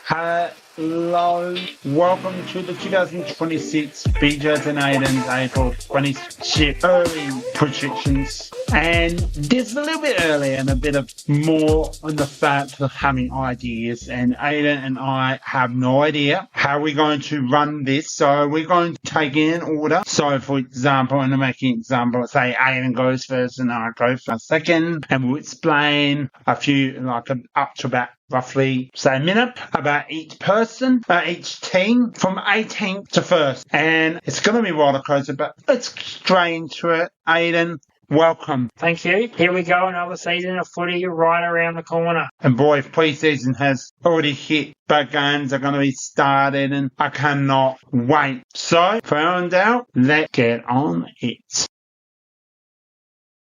Hello, welcome to the 2026 BJ and Aidan's April Premiership early predictions. And this is a little bit early and a bit of more on the fact of having ideas. And Aidan and I have no idea how we're going to run this. So we're going to take it in order. So for example, and to make an example, say Aidan goes first and I go for second. And we'll explain a few, like up to about roughly, say, a minute about each person, each team from 18th to 1st. And it's going to be roller coaster, but let's get straight into it. Aidan, welcome. Thank you. Here we go, another season of footy right around the corner. And boy, if pre-season has already hit, but games are going to be started and I cannot wait. So, for in doubt, let's get on it.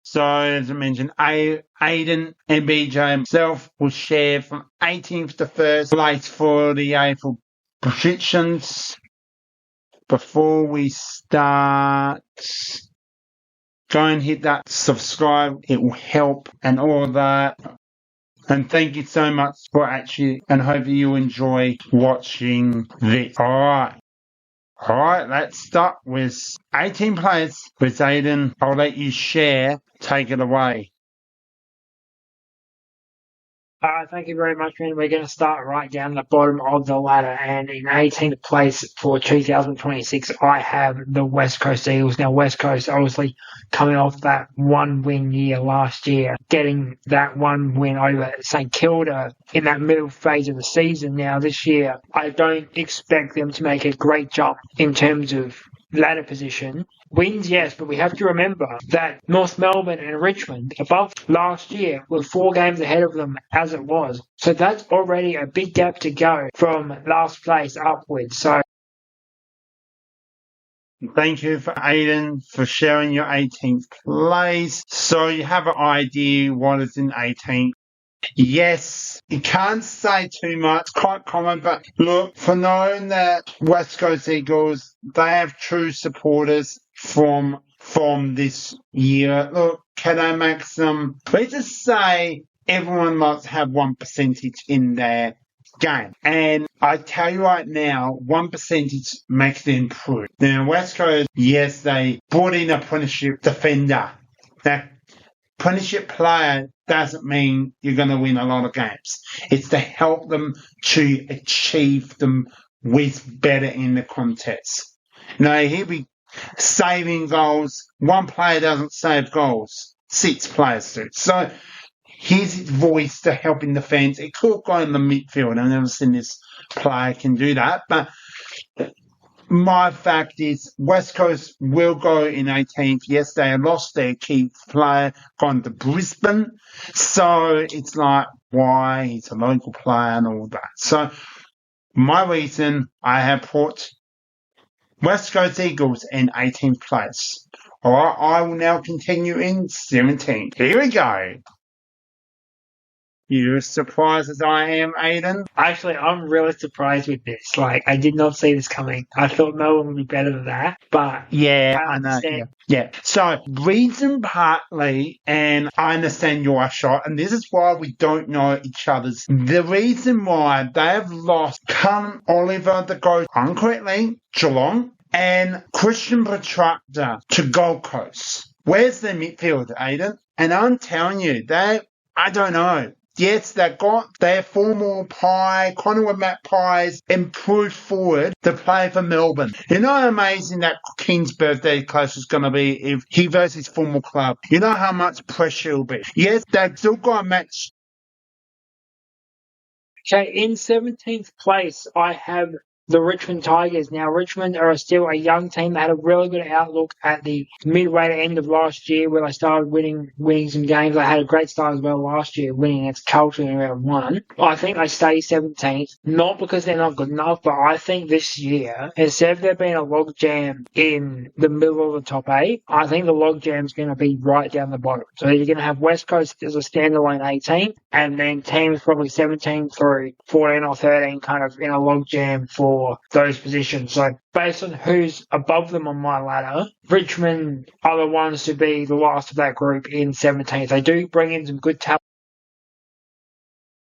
So, as I mentioned, Aidan and BJ himself will share from 18th to 1st place for the AFL predictions. Before we start, go and hit that subscribe. It will help and all of that. And thank you so much for actually, and hope you enjoy watching this. Alright, let's start with 18 players with Aidan. I'll let you share. Take it away. Thank you very much, man. We're going to start right down the bottom of the ladder. And in 18th place for 2026, I have the West Coast Eagles. Now, West Coast, obviously, coming off that one-win year last year, getting that one win over St Kilda in that middle phase of the season. Now, this year, I don't expect them to make a great jump in terms of ladder position. Wins, yes, but we have to remember that North Melbourne and Richmond, above last year, were 4 games ahead of them as it was. So that's already a big gap to go from last place upwards. So thank you for Aidan for sharing your 18th place. So you have an idea what is in 18th. Yes, you can't say too much, quite common, but look, for knowing that West Coast Eagles, they have true supporters from this year. Look, can I make some, let's just say everyone must have 1% in their game. And I tell you right now, 1% makes it improve. Now, West Coast, yes, they brought in a Premiership defender. That Premiership player doesn't mean you're going to win a lot of games. It's to help them to achieve them with better in the contest. Now, he'll be saving goals. One player doesn't save goals. 6 players do. So, here's his voice to help in defence. It could go in the midfield. I've never seen this player can do that. But my fact is West Coast will go in 18th. Yes, they lost their key player, gone to Brisbane. So it's like, why? He's a local player and all that. So my reason I have put West Coast Eagles in 18th place. All right, I will now continue in 17th. Here we go. You as surprised as I am, Aidan? actually, I'm really surprised with this. Like, I did not see this coming. I thought Melbourne would be better than that. But yeah, I I know. understand. Yeah. So, reason partly, and I understand your shot, and this is why we don't know each other's. The reason why they have lost Callum Oliver, the goal incorrectly, Geelong, and Christian Protractor to Gold Coast. Where's their midfield, Aidan? And I'm telling you, I don't know. Yes, they got their former Pie, Connor Matt Pies, improved forward to play for Melbourne. You know how amazing that King's birthday clash is going to be if he versus his former club. You know how much pressure it'll be. Yes, they've still got a match. Okay, in 17th place, I have the Richmond Tigers. Now, Richmond are still a young team. They had a really good outlook at the midway to end of last year where they started winning some games. They had a great start as well last year, winning against Carlton in round 1. I think they stay 17th, not because they're not good enough, but I think this year, instead of there being a logjam in the middle of the top 8, I think the logjam's going to be right down the bottom. So you're going to have West Coast as a standalone 18, and then teams probably 17 through 14 or 13 kind of in a logjam for those positions. So based on who's above them on my ladder, Richmond are the ones to be the last of that group in 17th. They do bring in some good talent.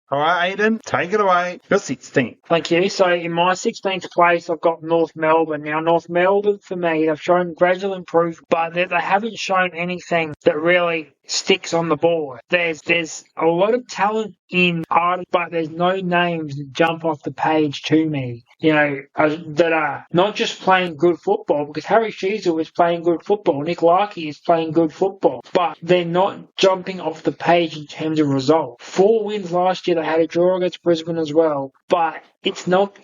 All right, Aidan, take it away. You're 16th. Thank you. So in my 16th place, I've got North Melbourne. Now, North Melbourne, for me, they've shown gradual improvement, but they haven't shown anything that really sticks on the board. There's a lot of talent in art, but there's no names that jump off the page to me, that are not just playing good football, because Harry Sheezel is playing good football, Nick Larkey is playing good football, but they're not jumping off the page in terms of result. 4 wins last year, they had a draw against Brisbane as well, but it's not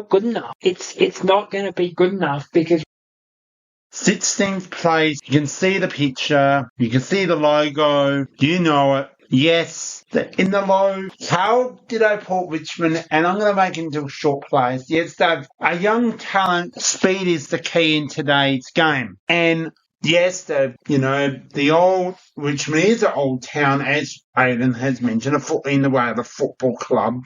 good enough. It's not going to be good enough because 16th place, you can see the picture, you can see the logo, you know it. Yes, in the low, how did I put Richmond? And I'm going to make it into a short place. Yes, they've a young talent. Speed is the key in today's game. And yes, the old Richmond is an old town, as Aidan has mentioned, in the way of a football club.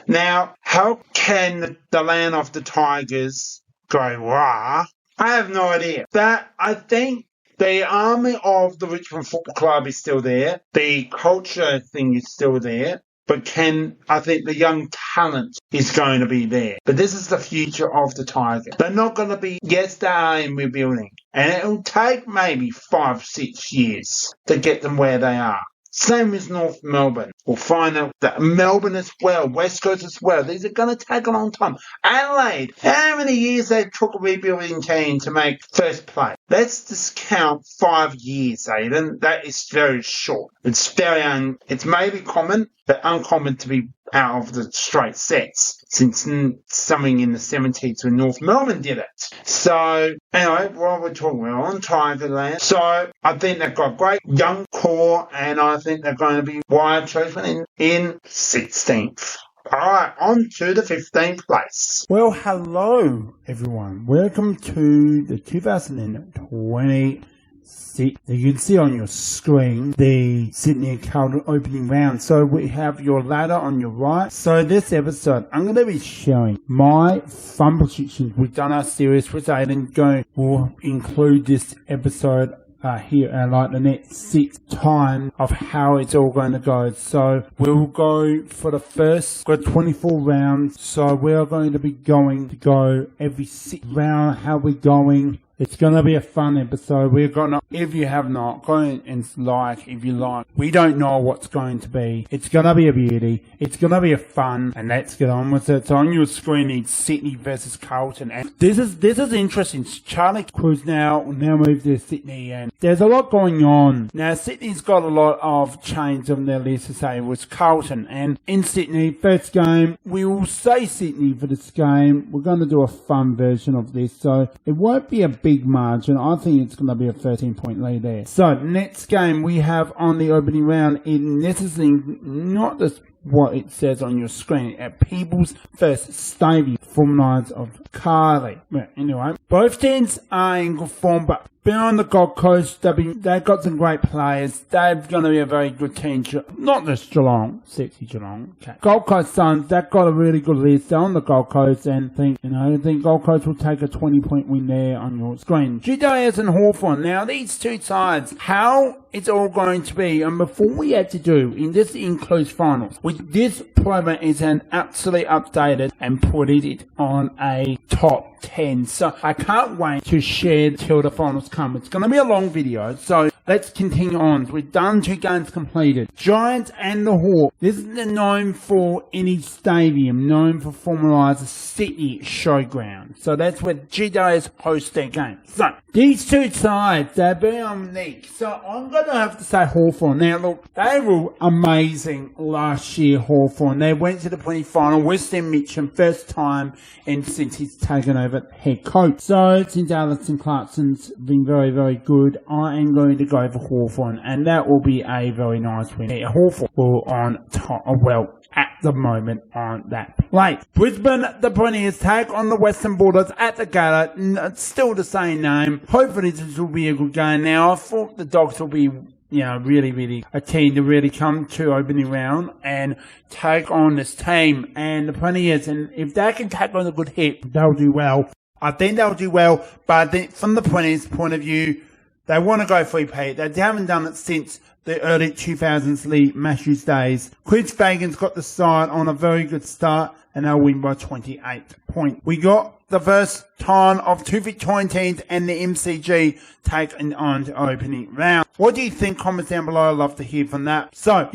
Now, how can the land of the Tigers go rah? I have no idea. I think the army of the Richmond Football Club is still there. The culture thing is still there. But I think the young talent is going to be there. But this is the future of the Tigers. They're not going to be, yes, they are in rebuilding. And it'll take maybe 5-6 years to get them where they are. Same as North Melbourne. We'll find out that Melbourne as well, West Coast as well. These are going to take a long time. Adelaide, how many years they took a rebuilding team to make first place? Let's discount 5 years, Aidan. That is very short. It's it's maybe common, but uncommon to be out of the straight sets since something in the 70s when North Melbourne did it. So, anyway, what we're talking about on Tigerland. So, I think they've got great young core, and I think they're going to be wide chosen in 16th. Alright, on to the 15th place. Well, hello everyone. Welcome to the 2020 you can see on your screen the Sydney and Carlton opening round. So we have your ladder on your right. So this episode, I'm going to be showing my fun predictions. We've done our series with Aidan. We'll include this episode here and like the next 6 times of how it's all going to go. So we'll go for the first, got 24 rounds. So we're going to be going to go every 6 round. How we going? It's going to be a fun episode. We're going to, if you have not, go and if you like. We don't know what's going to be. It's going to be a beauty. It's going to be a fun. And let's get on with it. So on your screen, it's Sydney versus Carlton. And this is interesting. Charlie Cruz now moved to Sydney. And there's a lot going on. Now, Sydney's got a lot of change on their list to say with Carlton. And in Sydney, first game, we will say Sydney for this game. We're going to do a fun version of this. So it won't be a big margin. I think it's going to be a 13-point lead there. So next game we have on the opening round, this is not just what it says on your screen, at People's versus Stavey, former Lions of Carr. Well, anyway, both teams are in good form, but been on the Gold Coast, they've got some great players. They're going to be a very good team. Not just Geelong, sexy Geelong. Okay. Gold Coast Suns, they've got a really good list. They're on the Gold Coast, and I think Gold Coast will take a 20-point win there on your screen. GWS and Hawthorn. Now these two sides, how it's all going to be, and before we had to do in this enclosed finals, this program is an absolutely updated and put it on a top 10. So I can't wait to share till the finals come. It's going to be a long video, so let's continue on. We've done 2 games completed. Giants and the Hawks. This is known for any stadium, known for formalised Sydney showground. So that's where GWS host their game. So these two sides, they're very unique. So I'm going to have to say Hawthorn. Now look, they were amazing last year, Hawthorn. They went to the pre-final. Weston Mitchell, first time since he's taken over head coach. So since Alison Clarkson's been very, very good, I am going to go for Hawthorn, and that will be a very nice win. Hawthorn will on top, at the moment on that plate. Brisbane, the Premiership take on the Western Bulldogs at the Gala. It's still the same name. Hopefully this will be a good game. Now, I thought the Dogs will be really, really a team to really come to opening round and take on this team. And the Premiership, and if they can take on a good hit, they'll do well. I think they'll do well, but I think from the Premiership point of view, they want to go 3-peat. They haven't done it since the early 2000s Lee Matthews days. Chris Fagan's got the side on a very good start, and they'll win by 28 points. We got the first time of 2 Victorian teams and the MCG taking on the opening round. What do you think? Comments down below. I'd love to hear from that. So,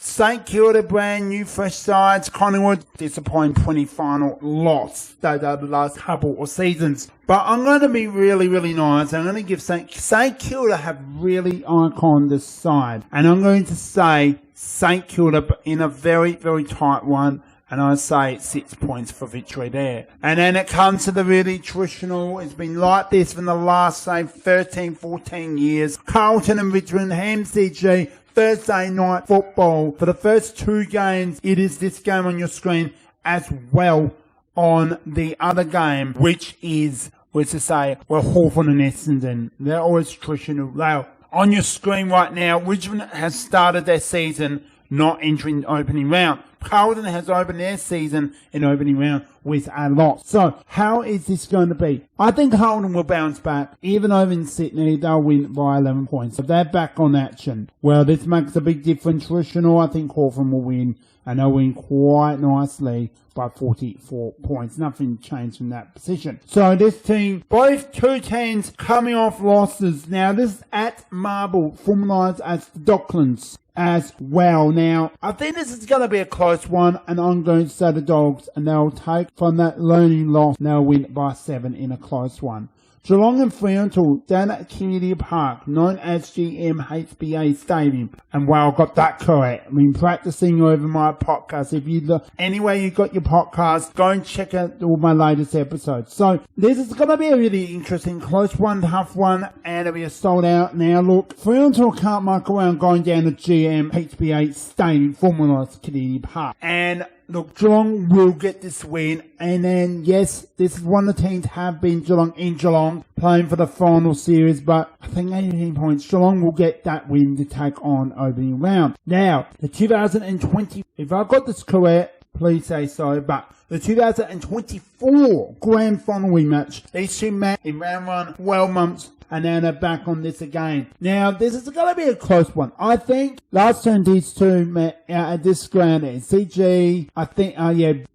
St Kilda, brand new fresh sides. Collingwood, disappointing 20 final loss the last couple of seasons. But I'm going to be really, really nice. I'm going to give St Kilda have really iconed this side. And I'm going to say St Kilda in a very, very tight one. And I say 6 points for victory there. And then it comes to the really traditional. It's been like this for the last, say, 13, 14 years. Carlton and Richmond, MCG, Thursday night football. For the first 2 games, it is this game on your screen as well on the other game, which is, Hawthorn and Essendon. They're always traditional. They're on your screen right now. Richmond has started their season not entering the opening round. Carlton has opened their season in opening round with a loss. So, how is this going to be? I think Carlton will bounce back. Even over in Sydney, they'll win by 11 points. So they're back on action. Well, this makes a big difference. Traditional, I think Hawthorn will win. And they'll win quite nicely by 44 points. Nothing changed from that position. So this team, both 2 teams coming off losses. Now, this is at Marble, formalised as the Docklands as well. Now, I think this is going to be a close one, and I'm going to say the Dogs, and they'll take from that learning loss, and they'll win by 7 in a close one. Geelong and Fremantle down at Community Park, known as GMHBA Stadium. And wow, I got that correct. I've been practicing over my podcast. If you look anywhere you got your podcast, go and check out all my latest episodes. So this is going to be a really interesting, close one, tough one, and it'll be a sold out. Now look, Fremantle can't muck around going down to GMHBA Stadium, formalised Community Park. And look, Geelong will get this win, and then, yes, this is one of the teams have been Geelong, playing for the final series, but I think 18 points, Geelong will get that win to take on opening round. Now, the 2020, if I've got this correct, please say so, but the 2024 Grand Final rematch, these two met in round 1, 12 months, and now they're back on this again. Now, this is going to be a close one. I think last time these two met at this ground at CG, I think,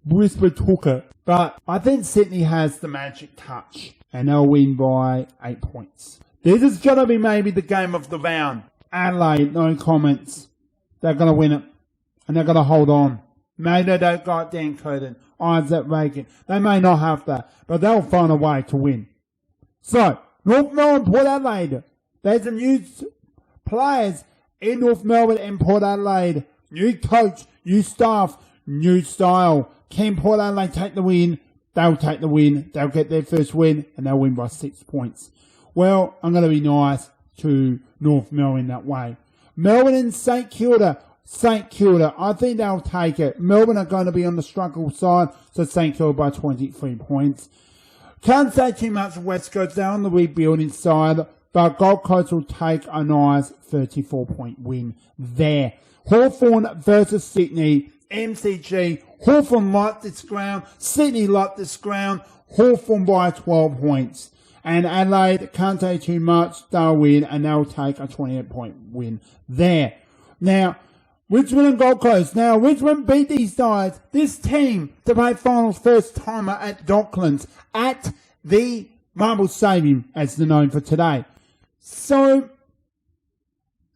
Brisbane took it. But I think Sydney has the magic touch, and they'll win by 8 points. This is going to be maybe the game of the round. Adelaide, no comments. They're going to win it, and they're going to hold on. Maybe they don't got Dan Coden, Isaac Reagan. They may not have that, but they'll find a way to win. So, North Melbourne, Port Adelaide. There's some new players in North Melbourne and Port Adelaide. New coach, new staff, new style. Can Port Adelaide take the win? They'll take the win. They'll get their first win, and they'll win by 6 points. Well, I'm going to be nice to North Melbourne that way. Melbourne and St Kilda. St Kilda, I think they'll take it. Melbourne are going to be on the struggle side, so St Kilda by 23 points. Can't say too much of West Coast. They're on the rebuilding side, but Gold Coast will take a nice 34-point win there. Hawthorn versus Sydney. MCG. Hawthorn like this ground. Sydney like this ground. Hawthorn by 12 points. And Adelaide can't say too much. They'll win, and they'll take a 28-point win there. Now, Richmond and Gold Coast. Now, Richmond beat these guys, this team, to play finals first timer at Docklands, at the Marble Stadium, as they're known for today. So,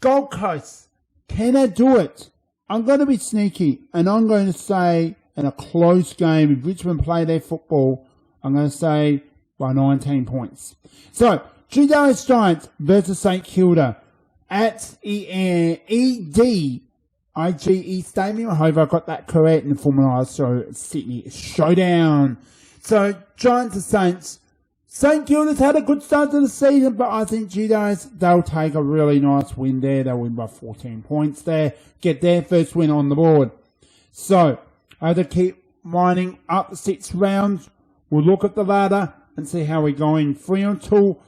Gold Coast, can they do it? I'm going to be sneaky, and I'm going to say, in a close game, if Richmond play their football, I'm going to say by 19 points. So, Geelong Giants versus St Kilda at IGE Stadium. I hope I got that correct in the Formula. So Sydney showdown. So Giants and Saints. St Kilda's had a good start to the season, but I think Geelong, they'll take a really nice win there. They'll win by 14 points there. Get their first win on the board. So I have to keep winding up the 6 rounds. We'll look at the ladder and see how we're going. Fremantle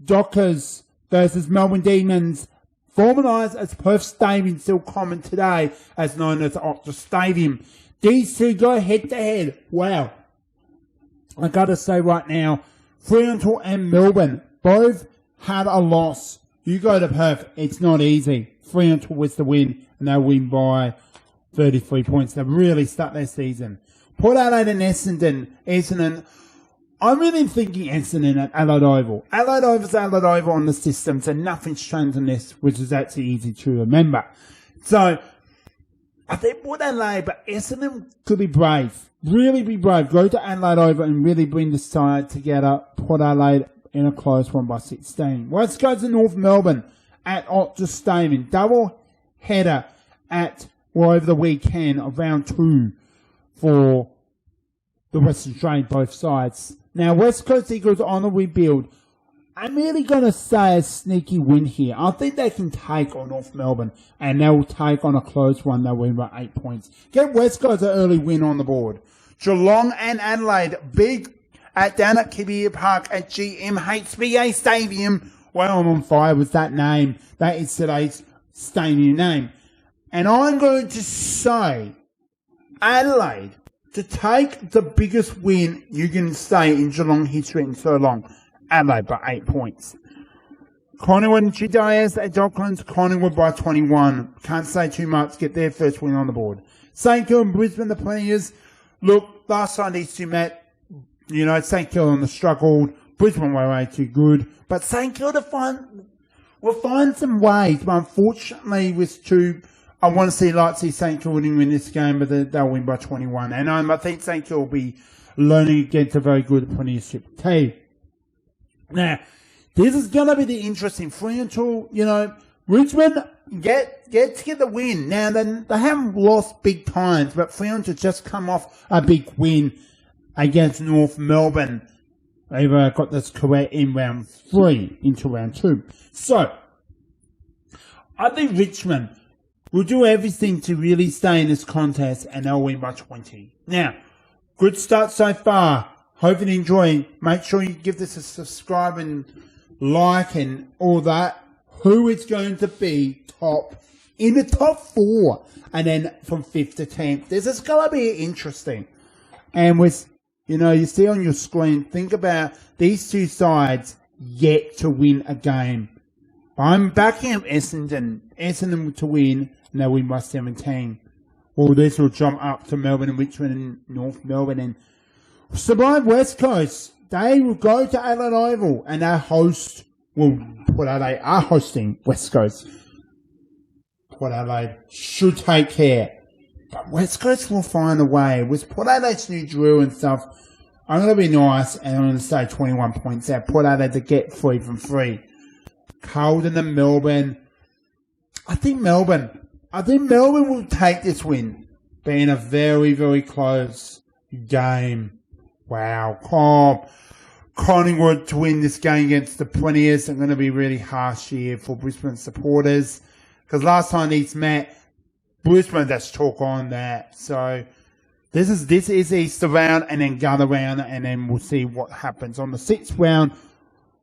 Dockers versus Melbourne Demons. Formalised as Perth Stadium, still common today, as known as Optus Stadium. These two go head to head. Wow. I gotta say right now, Fremantle and Melbourne both had a loss You go to Perth, it's not easy. Fremantle was the win, and they win by 33 points. They really start their season. Port Adelaide and Essendon. I'm really thinking Essendon at Adelaide Oval. Adelaide Oval on the system, so nothing's changed on this, which is actually easy to remember. So, I think Port Adelaide, but Essendon could be brave. Really be brave. Go to Adelaide Oval and really bring the side together. Port Adelaide in a close one by 16. West Coast and North Melbourne at Optus Stadium. Double header over the weekend of round 2 for the Western Australian, both sides. Now, West Coast Eagles on a rebuild. I'm really going to say a sneaky win here. I think they can take on North Melbourne, and they will take on a close one. They'll win by 8 points. Get West Coast an early win on the board. Geelong and Adelaide, big down at Kibia Park at GMHBA Stadium. Well, I'm on fire with that name. That is today's stadium name. And I'm going to say Adelaide to take the biggest win you can say in Geelong history in so long. Adelaide by 8 points. Collingwood and GWS at Docklands. Collingwood by 21. Can't say too much. Get their first win on the board. St Kilda and Brisbane, the Premiers. Look, last time these two met, St Kilda struggled. Brisbane were way too good. But St Kilda will find some ways. But unfortunately, with two, I want to see St Kilda win this game, but they'll win by 21. And I think St Kilda will be learning against a very good Premiership team. Now, this is going to be the interesting Fremantle, Richmond get the win. Now, they haven't lost big times, but Fremantle just come off a big win against North Melbourne. They've got this correct in round 3 into round 2. So, I think Richmond will do everything to really stay in this contest, and they'll win by 20. Now, good start so far. Hope you enjoy. Make sure you give this a subscribe and like and all that. Who is going to be in the top 4? And then from 5th to 10th. This is going to be interesting. And with, you see on your screen, think about these two sides yet to win a game. I'm backing up Essendon to win, and they'll win by 17. Well, this will jump up to Melbourne and Richmond and North Melbourne and Sublime West Coast. They will go to Adelaide Oval, and Port Adelaide are hosting West Coast. Port Adelaide should take care. But West Coast will find a way. With Port Adelaide's new drill and stuff, I'm going to be nice, and I'm going to say 21 points out. Port Adelaide to get 3 from 3. Carlton and Melbourne. I think Melbourne will take this win, being a very, very close game. Wow. Collingwood to win this game against the Premiers. It's going to be really harsh here for Brisbane supporters. Because last time these met, Brisbane just took on that. So this is Easter round and then Gunner round, and then we'll see what happens. On the 6th round,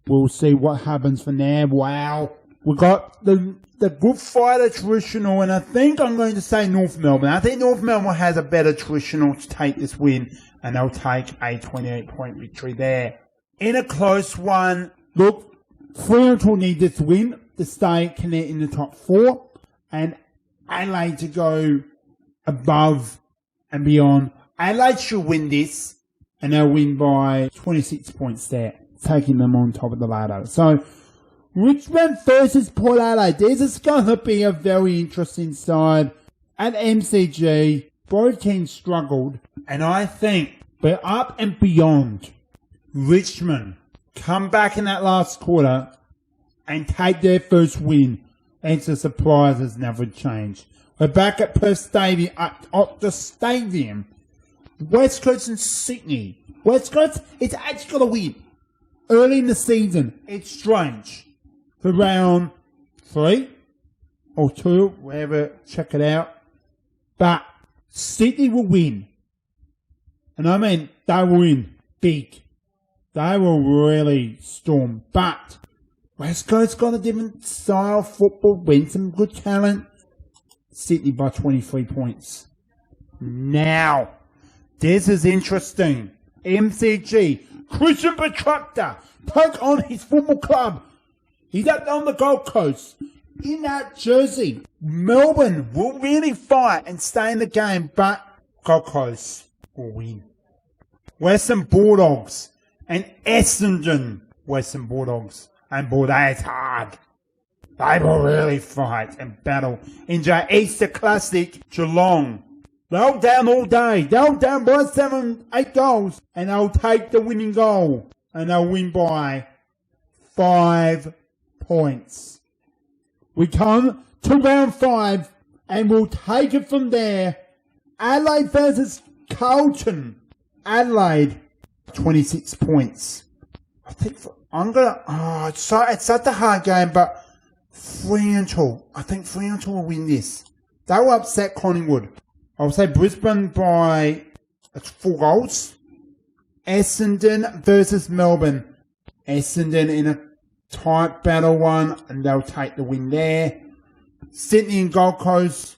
we'll see what happens from there. Wow. We got the Good Friday traditional, and I think I'm going to say North Melbourne. I think North Melbourne has a better traditional to take this win, and they'll take a 28-point victory there. In a close one, look, Fremantle need this win to stay connected in the top 4, and Adelaide to go above and beyond. Adelaide should win this, and they'll win by 26 points there, taking them on top of the ladder. So, Richmond versus Port Adelaide. This is going to be a very interesting side. At MCG, both teams struggled, and I think we're up and beyond. Richmond come back in that last quarter and take their first win. And the surprise has never changed. We're back at Perth Stadium, at the stadium. West Coast and Sydney. West Coast, it's actually got to win. Early in the season, it's strange. For round 3 or 2, wherever, check it out. But Sydney will win. And I mean, they will win big. They will really storm. But West Coast got a different style of football, win some good talent. Sydney by 23 points. Now, this is interesting. MCG, Christian Petracca take on his football club. He's up on the Gold Coast. In that jersey, Melbourne will really fight and stay in the game, but Gold Coast will win. Western Bulldogs and Essendon Western Bulldogs. And boy, that's hard. They will really fight and battle in the Easter Classic, Geelong. They'll down all day. They'll down by 7-8 goals. And they'll take the winning goal. And they'll win by 5 points. We come to round 5. And we'll take it from there. Adelaide versus Carlton. Adelaide, 26 points. I think it's such a hard game, but Fremantle. I think Fremantle will win this. They will upset Collingwood. I'll say Brisbane by 4 goals. Essendon versus Melbourne. Essendon in a tight battle one, and they'll take the win there. Sydney and Gold Coast.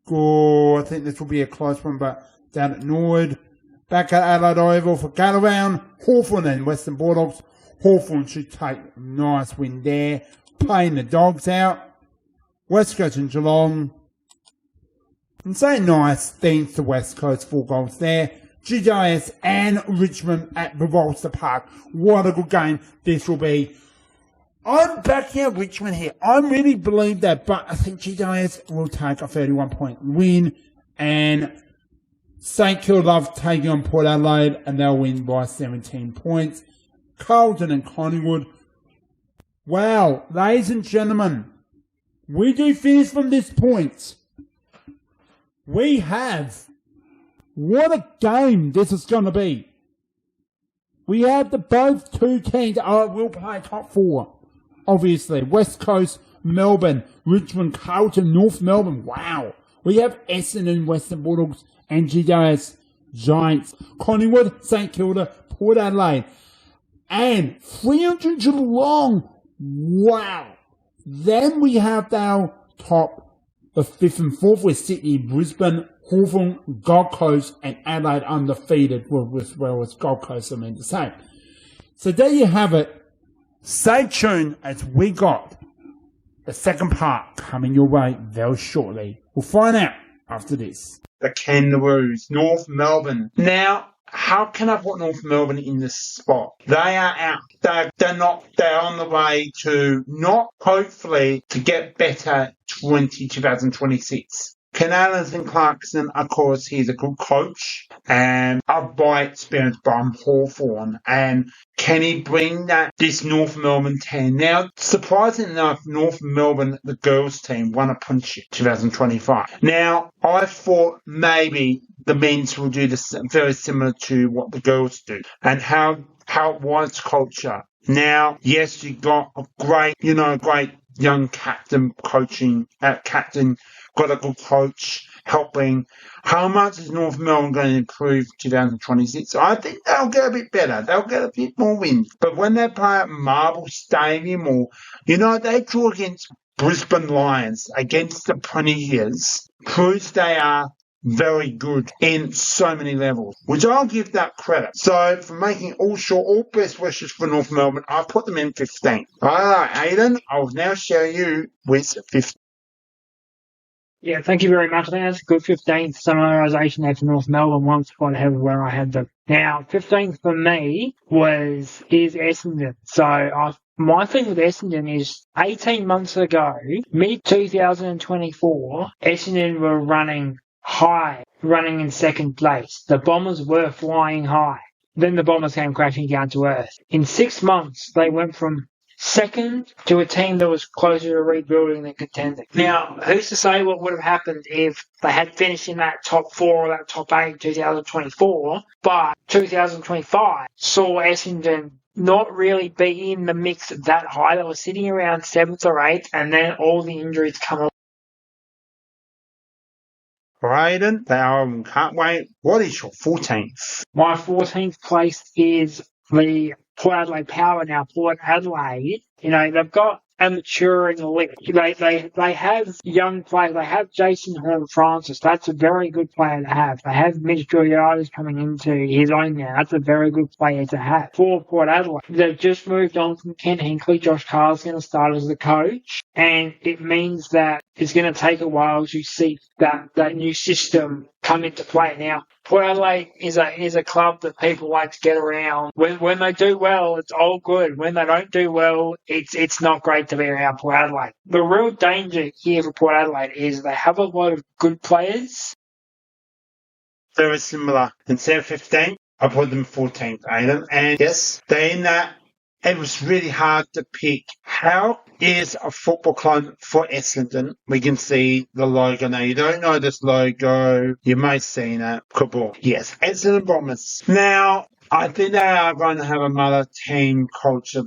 I think this will be a close one, but down at Norwood. Back at Adelaide Oval for Galloway. Hawthorn and Western Bulldogs. Hawthorn should take a nice win there. Playing the Dogs out. West Coast and Geelong. And say nice things to West Coast, 4 goals there. GWS and Richmond at Revolster Park. What a good game this will be. I'm backing out Richmond here. I really believe that, but I think GWS will take a 31-point win. And St Kilda love taking on Port Adelaide, and they'll win by 17 points. Carlton and Collingwood. Wow, ladies and gentlemen, we do finish from this point. We have, what a game this is going to be. We have both two teams will play top 4. Obviously, West Coast, Melbourne, Richmond, Carlton, North Melbourne. Wow. We have Essendon, Western Bulldogs, and GWS Giants. Collingwood, St Kilda, Port Adelaide, and Fremantle Geelong. Wow. Then we have our top, the 5th and 4th with Sydney, Brisbane, Hawthorn, Gold Coast, and Adelaide undefeated. Well, as Gold Coast, I mean to say. So there you have it. Stay tuned as we got the second part coming your way very shortly. We'll find out after this. The Kangaroos, North Melbourne. Now, how can I put North Melbourne in this spot? They are out. They're on the way to not hopefully to get better 2026. Canales and Clarkson, of course, he's a good coach and up by experience by Hawthorn. And can he bring this North Melbourne team? Now, surprisingly enough, North Melbourne, the girls team, won a Premiership 2025. Now, I thought maybe the men's will do this very similar to what the girls do and how it was culture. Now, yes, you got a great young captain coaching, captain, got a good coach helping. How much is North Melbourne going to improve 2026? I think they'll get a bit better. They'll get a bit more wins. But when they play at Marble Stadium or, they draw against Brisbane Lions, against the Premiers, proves they are very good in so many levels, which I'll give that credit. So, for making all best wishes for North Melbourne, I'll put them in 15. Alright, Aidan, I will now share you with 15. Yeah, thank you very much. I think that's a good 15th summarisation there for North Melbourne, once quite ahead of where I had them. Now, 15th for me is Essendon. So, my thing with Essendon is 18 months ago, mid-2024, Essendon were running high, running in second place. The Bombers were flying high. Then the Bombers came crashing down to earth. In 6 months, they went from second to a team that was closer to rebuilding than contending. Now, who's to say what would have happened if they had finished in that top 4 or that top 8 in 2024, but 2025 saw Essendon not really be in the mix that high. They were sitting around 7th or 8th, and then all the injuries come along. Aidan, can't wait. What is your 14th? My 14th place is the Port Adelaide Power now. Port Adelaide, they've got a maturing link. They have young players. They have Jason Horne-Francis. That's a very good player to have. They have Mitch Juliatis coming into his own now. That's a very good player to have. For Port Adelaide, they've just moved on from Ken Hinkley. Josh Carr's going to start as the coach, and it means that it's going to take a while to see that new system come into play. Now, Port Adelaide is a club that people like to get around. When they do well, it's all good. When they don't do well, it's not great to be around Port Adelaide. The real danger here for Port Adelaide is they have a lot of good players. Very similar. Instead of 15, I put them 14th, Aidan. And yes, they're in that. It was really hard to pick. How is a football club for Essendon? We can see the logo now. You don't know this logo. You may have seen it. Kabul. Yes, Essendon Bombers. Now, I think they are going to have a mother team culture.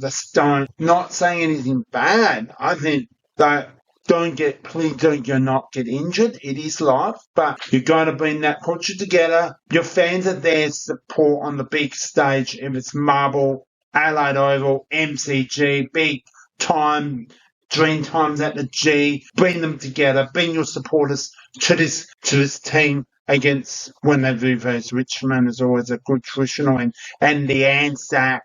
Not saying anything bad. I think that please don't not get injured. It is life, but you've got to bring that culture together. Your fans are there to support on the big stage. If it's Marble, Adelaide Oval, MCG, big time, dream times at the G, bring them together, bring your supporters to this team against when they do versus Richmond is always a good traditional and the Anzac,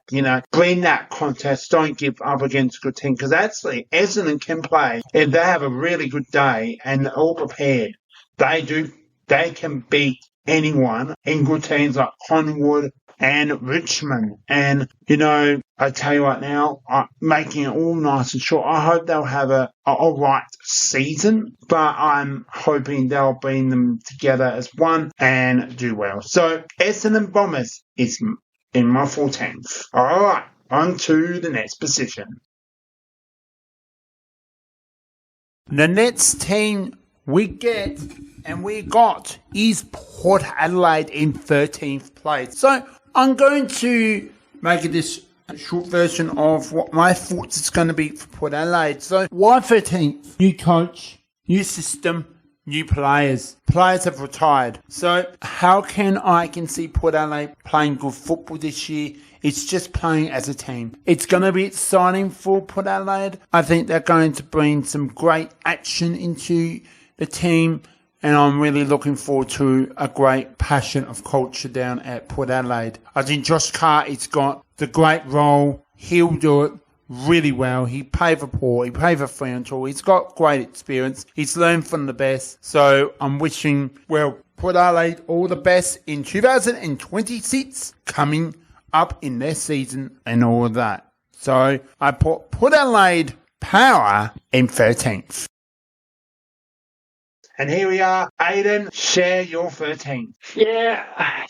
bring that contest, don't give up against a good team because actually Essendon can play if they have a really good day and they're all prepared. They can beat anyone in good teams like Collingwood and Richmond. And, I tell you right now, making it all nice and short, I hope they'll have a alright season, but I'm hoping they'll bring them together as one and do well. So, Essendon Bombers is in my 14th. Alright, on to the next position. The next team we got is Port Adelaide in 13th place. So I'm going to make this a short version of what my thoughts is going to be for Port Adelaide. So why 13th? New coach, new system, new players. Players have retired. So how can I see Port Adelaide playing good football this year? It's just playing as a team. It's going to be exciting for Port Adelaide. I think they're going to bring some great action into the team. And I'm really looking forward to a great passion of culture down at Port Adelaide. I think Josh Carr has got the great role. He'll do it really well. He played for Port. He played for Fremantle. He's got great experience. He's learned from the best. So I'm wishing, Port Adelaide all the best in 2026 coming up in their season and all of that. So I put Port Adelaide Power in 13th. And here we are. Aidan, share your 13th. Yeah,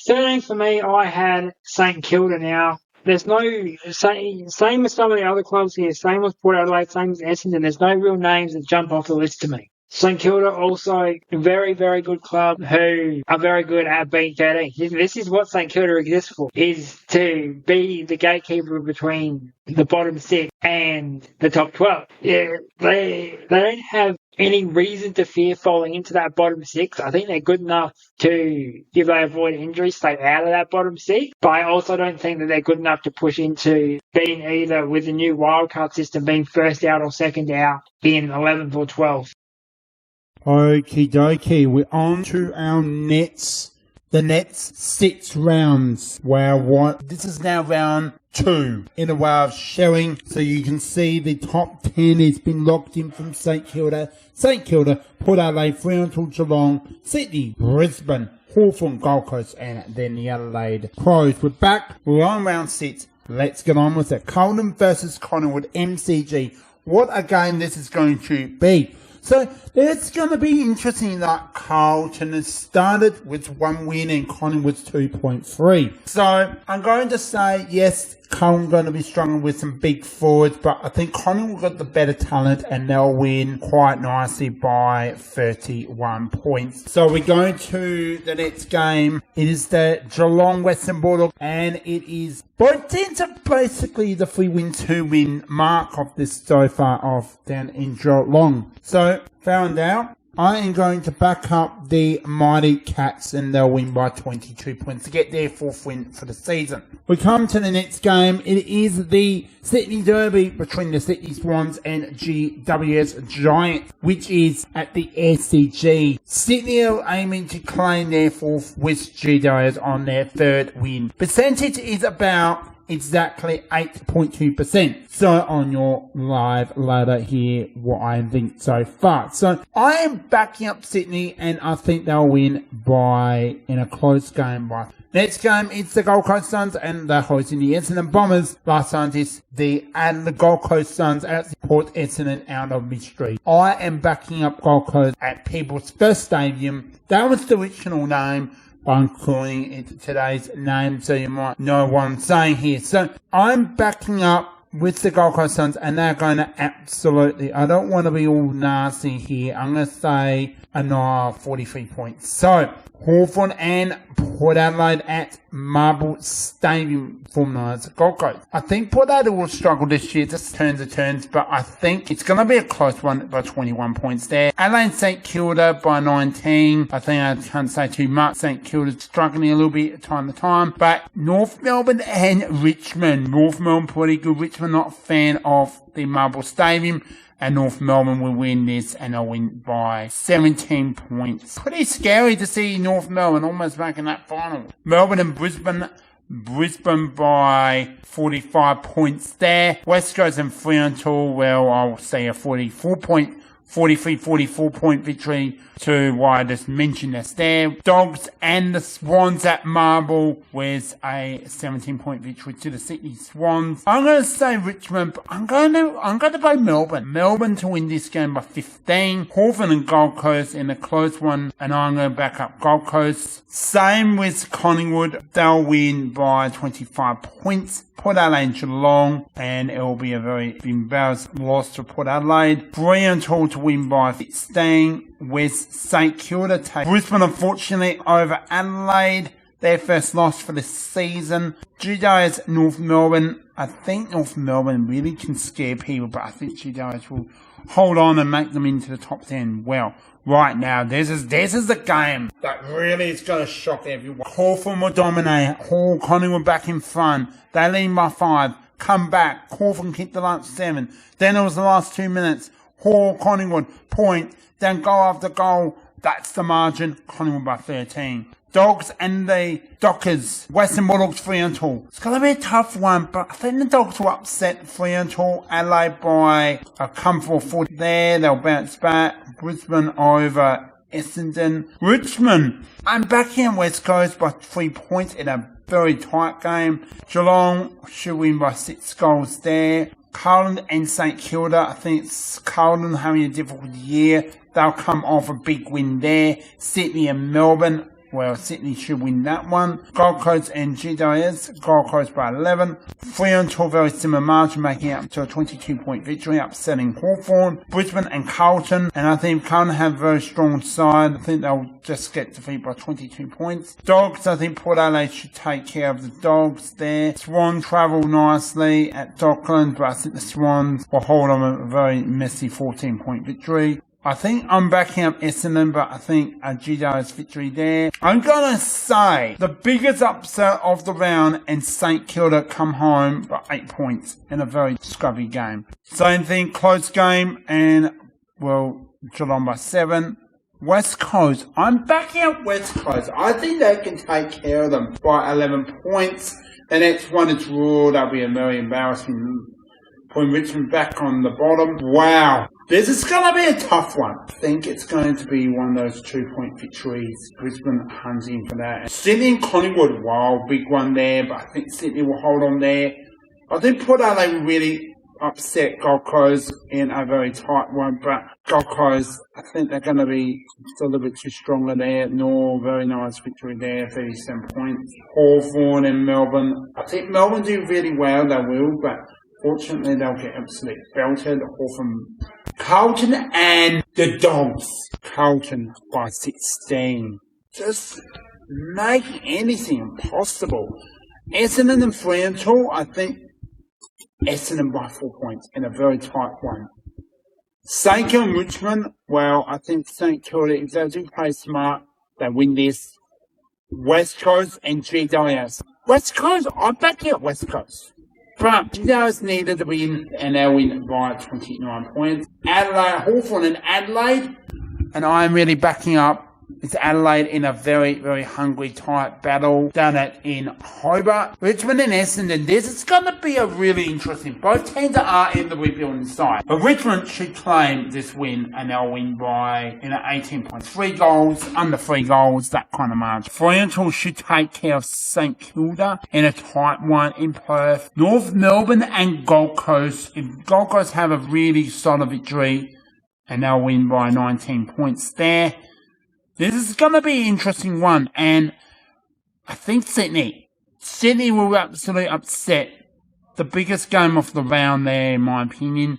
13th for me, I had St Kilda now. There's no, same as some of the other clubs here, same with Port Adelaide, same as Essendon, there's no real names that jump off the list to me. St Kilda also a very, very good club who are very good at being 13. This is what St Kilda exists for, is to be the gatekeeper between the bottom 6 and the top 12. Yeah, they don't have any reason to fear falling into that bottom 6. I think they're good enough to, if they avoid injury, stay out of that bottom 6. But I also don't think that they're good enough to push into being either, with the new wildcard system, being first out or second out in 11th or 12th. Okie dokie, we're on to our nets. The next 6 rounds. This is now round 2 in a way of showing, so you can see the top 10 has been locked in from St Kilda, Port Adelaide, Fremantle, Geelong, Sydney, Brisbane, Hawthorn, Gold Coast, and then the Adelaide Crows. We're back, we're on round 6. Let's get on with it. Carlton versus Collingwood, MCG. What a game this is going to be. So it's going to be interesting that Carlton has started with 1 win and Collingwood's 2.3. So I'm going to say, yes, Carlton going to be struggling with some big forwards, but I think Collingwood got the better talent and they'll win quite nicely by 31 points. So we're going to the next game. It is the Geelong Western Bulldogs, and it is both teams are basically the 3-win, 2-win mark of this so far off down in Geelong. So found out I am going to back up the Mighty Cats and they'll win by 22 points to get their 4th win for the season. We come to the next game. It is the Sydney Derby between the Sydney Swans and GWS Giants, which is at the SCG. Sydney are aiming to claim their 4th with GWS on their 3rd win. Percentage is about exactly 8.2%. So on your live ladder here, what I think so far. So I am backing up Sydney and I think they'll win in a close game by. Next game, it's the Gold Coast Suns and they're hosting the Essendon Bombers. Last night is the Gold Coast Suns out Port Essendon out of mystery. I am backing up Gold Coast at People's First Stadium. That was the original name. I'm calling it today's name so you might know what I'm saying here. So I'm backing up with the Gold Coast Suns and they're going to absolutely, I don't want to be all nasty here. I'm going to say a 43 points. So Hawthorn and Port Adelaide at Marble Stadium for Gold Coast. I think Port Adelaide will struggle this year, just turns, but I think it's going to be a close one by 21 points there. Adelaide St Kilda by 19. I think I can't say too much. St Kilda's struggling a little bit time to time, but North Melbourne and Richmond. North Melbourne pretty good. Richmond not a fan of the Marble Stadium. And North Melbourne will win this and they'll win by 17 points. Pretty scary to see North Melbourne almost making that final. Melbourne and Brisbane by 45 points there. West Coast and Fremantle, well, I'll say a 44 point victory to what I just mentioned that's there. Dogs and the Swans at Marble with a 17-point victory to the Sydney Swans. I'm going to say Richmond, but I'm going to play Melbourne. Melbourne to win this game by 15. Hawthorn and Gold Coast in a close one, and I'm going to back up Gold Coast. Same with Collingwood. They'll win by 25 points. Port Adelaide and Geelong, and it will be a very embarrassing loss to Port Adelaide. Fremantle to win by 16. West St Kilda take Brisbane, unfortunately, over Adelaide. Their first loss for the season. GWS North Melbourne. I think North Melbourne really can scare people, but I think GWS will hold on and make them into the top 10. Well, right now, this is the game that really is going to shock everyone. Hawthorn will dominate. Collingwood back in front. They lead by 5. Come back. Hawthorn kick the last 7. Then it was the last 2 minutes. Collingwood point. Then goal after goal. That's the margin. Collingwood by 13. Dogs and the Dockers. Western Bulldogs, Fremantle. It's going to be a tough one, but I think the Dogs will upset Fremantle. Adelaide by a comfortable 40 there. They'll bounce back. Brisbane over Essendon. Richmond. I'm backing in West Coast by 3 points in a very tight game. Geelong should win by 6 goals there. Carlton and St Kilda. I think it's Carlton having a difficult year. They'll come off a big win there. Sydney and Melbourne. Well, Sydney should win that one. Gold Coast and GWS. Gold Coast by 11. Fremantle, very similar margin, making it up to a 22-point victory, upsetting Hawthorn. Brisbane and Carlton. And I think Carlton have a very strong side. I think they'll just get defeated by 22 points. Dogs, I think Port Adelaide should take care of the Dogs there. Swans travel nicely at Dockland, but I think the Swans will hold on a very messy 14-point victory. I think I'm backing up Essendon, but I think a GWS victory there. I'm going to say the biggest upset of the round and St Kilda come home by 8 points in a very scrubby game. Same thing, close game, and, well, Geelong by 7. West Coast, I'm backing up West Coast. I think they can take care of them by 11 points. The next one is Raw. That'll be a very embarrassing. Putting Richmond back on the bottom. Wow. This is going to be a tough one. I think it's going to be one of those 2-point victories. Brisbane hunting for that. Sydney and Collingwood, wow, big one there, but I think Sydney will hold on there. I think Port Adelaide will really upset Gold Coast in a very tight one, but Gold Coast, I think they're going to be still a little bit too stronger there. No, very nice victory there, 37 points. Hawthorn and Melbourne. I think Melbourne do really well, they will, but fortunately they'll get absolutely belted. Carlton and the Dogs. Carlton by 16. Just make anything possible. Essendon and Fremantle, I think Essendon by 4 points in a very tight one. St Kilda and Richmond, well, I think St Kilda, if they do play smart, they win this. West Coast and GWS. West Coast, I'm backing up West Coast. But GWS needed to win, and they win by 29 points. Adelaide, Hawthorn and Adelaide, and I'm really backing up. It's Adelaide in a very, very hungry, tight battle. Done it in Hobart. Richmond and Essendon. This is going to be a really interesting. Both teams are in the rebuilding side. But Richmond should claim this win, and they'll win by 18 points. 3 goals, under 3 goals, that kind of margin. Fremantle should take care of St Kilda in a tight one in Perth. North Melbourne and Gold Coast. If Gold Coast have a really solid victory, and they'll win by 19 points there. This is going to be an interesting one, and I think Sydney will absolutely upset. The biggest game of the round there, in my opinion.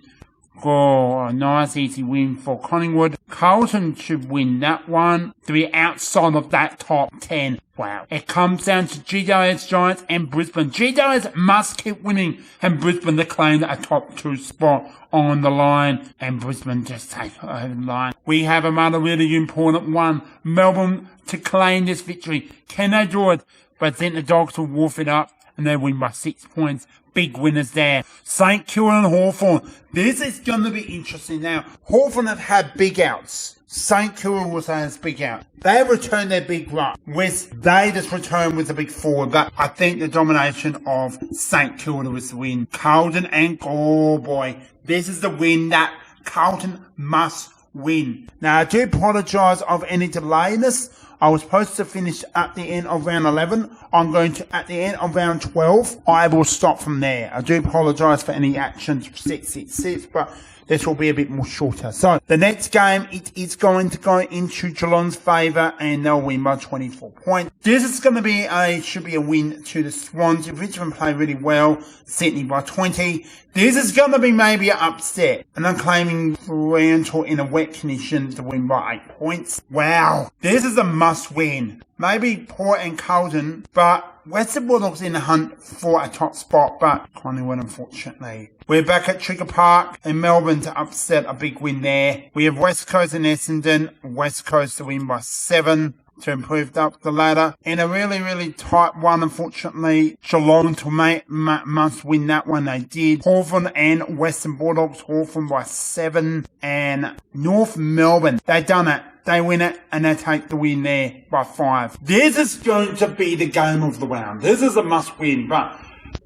A nice, easy win for Collingwood. Carlton should win that one to be outside of that top 10. Wow. It comes down to GWS, Giants, and Brisbane. GWS must keep winning, and Brisbane to claim a top 2 spot on the line, and Brisbane just take over the line. We have another really important one. Melbourne to claim this victory. Can they do it? But then the Dogs will wolf it up, and they win by 6 points. Big winners there. St Kilda and Hawthorn. This is going to be interesting now. Hawthorn have had big outs. St Kilda also has big out. They have returned their big run. They just returned with a big forward. But I think the domination of St Kilda was the win. Carlton and oh boy, this is the win that Carlton must win. Now I do apologise of any delayedness. I was supposed to finish at the end of round 11. I'm going to, at the end of round 12, I will stop from there. I do apologise for any actions 666, but this will be a bit more shorter. So, the next game, it is going to go into Geelong's favour, and they'll win by 24 points. This is going to be should be a win to the Swans. If Richmond play really well, Sydney by 20. This is going to be maybe an upset. And I'm claiming Fremantle in a wet condition to win by 8 points. Wow. This is a must win. Maybe Port and Carlton, but Western Bulldogs in the hunt for a top spot, but Collingwood, unfortunately. We're back at Trigger Park in Melbourne to upset a big win there. We have West Coast and Essendon. West Coast to win by 7 to improve up the ladder. In a really, really tight one, unfortunately, Geelong to must win that one. They did. Hawthorn and Western Bulldogs. Hawthorn by 7. And North Melbourne, they done it. They win it, and they take the win there by 5. This is going to be the game of the round. This is a must-win, but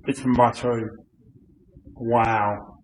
it's by 2. Wow.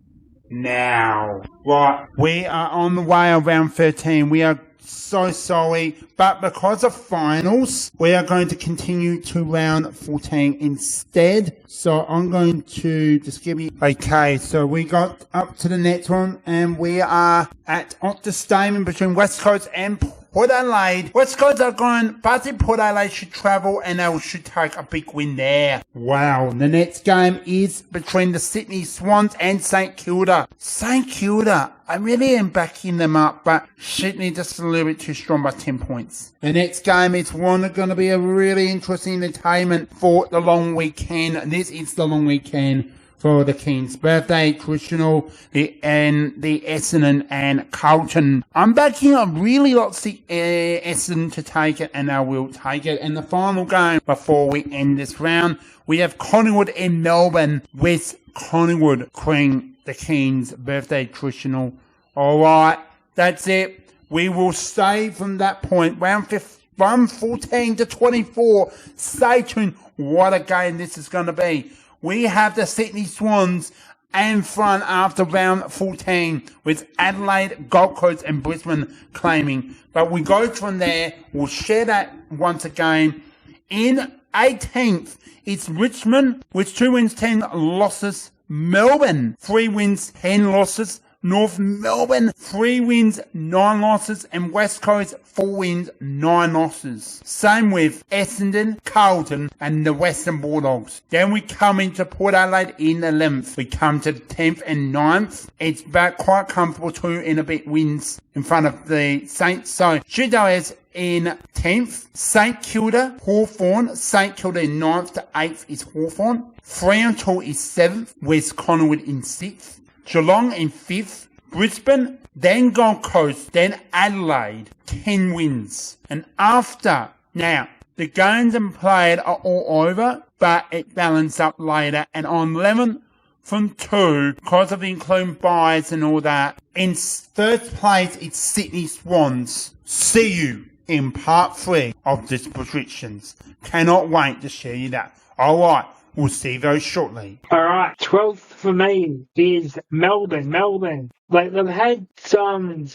Now. Right, we are on the way of round 13. We are so sorry, but because of finals, we are going to continue to round 14 instead. So I'm going to just give you... Okay, so we got up to the next one, and we are at Optus Stadium between West Coast and Port Adelaide. West Coast are going, but Port Adelaide should travel, and they should take a big win there. Wow, the next game is between the Sydney Swans and St Kilda. St Kilda, I really am backing them up, but Sydney just a little bit too strong by 10 points. The next game is going to be a really interesting entertainment for the long weekend. This is the long weekend for the King's birthday, traditional, the Essendon and Carlton. I'm backing up really lots of Essendon to take it, and I will take it. And the final game before we end this round, we have Collingwood in Melbourne with Collingwood creating the King's birthday traditional. Alright, that's it. We will stay from that point. Round 14 to 24. Stay tuned. What a game this is going to be. We have the Sydney Swans in front after round 14 with Adelaide, Gold Coast and Brisbane claiming. But we go from there. We'll share that once again. In 18th, it's Richmond with 2 wins, 10 losses. Melbourne, 3 wins, 10 losses. North Melbourne, 3 wins, 9 losses, and West Coast, 4 wins, 9 losses. Same with Essendon, Carlton, and the Western Bulldogs. Then we come into Port Adelaide in 11th. We come to the 10th and 9th. It's back quite comfortable, 2 and a bit wins in front of the Saints. So, GWS in 10th, St Kilda, Hawthorn, St Kilda in 9th to 8th is Hawthorn. Fremantle is 7th, West Collingwood in 6th. Geelong in 5th, Brisbane, then Gold Coast, then Adelaide, 10 wins. And after, now, the games and played are all over, but it balanced up later. And on 11 from 2, because of including buys and all that, in first place, it's Sydney Swans. See you in part 3 of this predictions. Cannot wait to share you that. Alright, we'll see you very shortly. Alright, 12th for me is Melbourne. Like, they've had some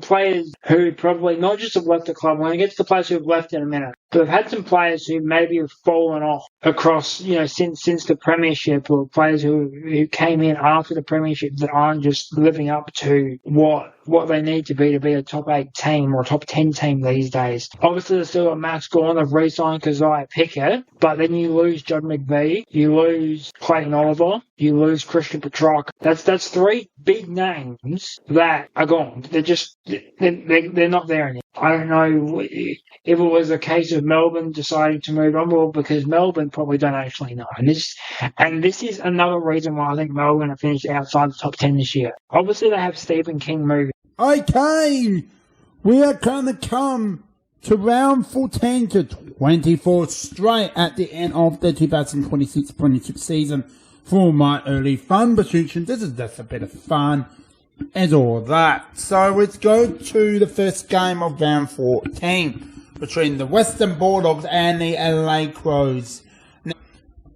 players who probably not just have left the club. When I get to the players who have left in a minute, but they've had some players who maybe have fallen off across, since the Premiership, or players who came in after the Premiership that aren't just living up to what they need to be a top 8 team or a top 10 team these days. Obviously, there's still got Max Gawn. They've re-signed Keziah Pickett, but then you lose John McVie, you lose Clayton Oliver, you lose Christian Petrarch. That's 3 big names that are gone. They're not there anymore. I don't know if it was a case of Melbourne deciding to move on, well, because Melbourne probably don't actually know. And this is another reason why I think Melbourne have finished outside the top 10 this year. Obviously, they have Stephen King moving. Okay, we are going to come to round 14 to 24 straight at the end of the 2026 Premiership season. For my early fun prediction, this is just a bit of fun as all that. So let's go to the first game of round 14 between the Western Bulldogs and the Adelaide Crows. Now,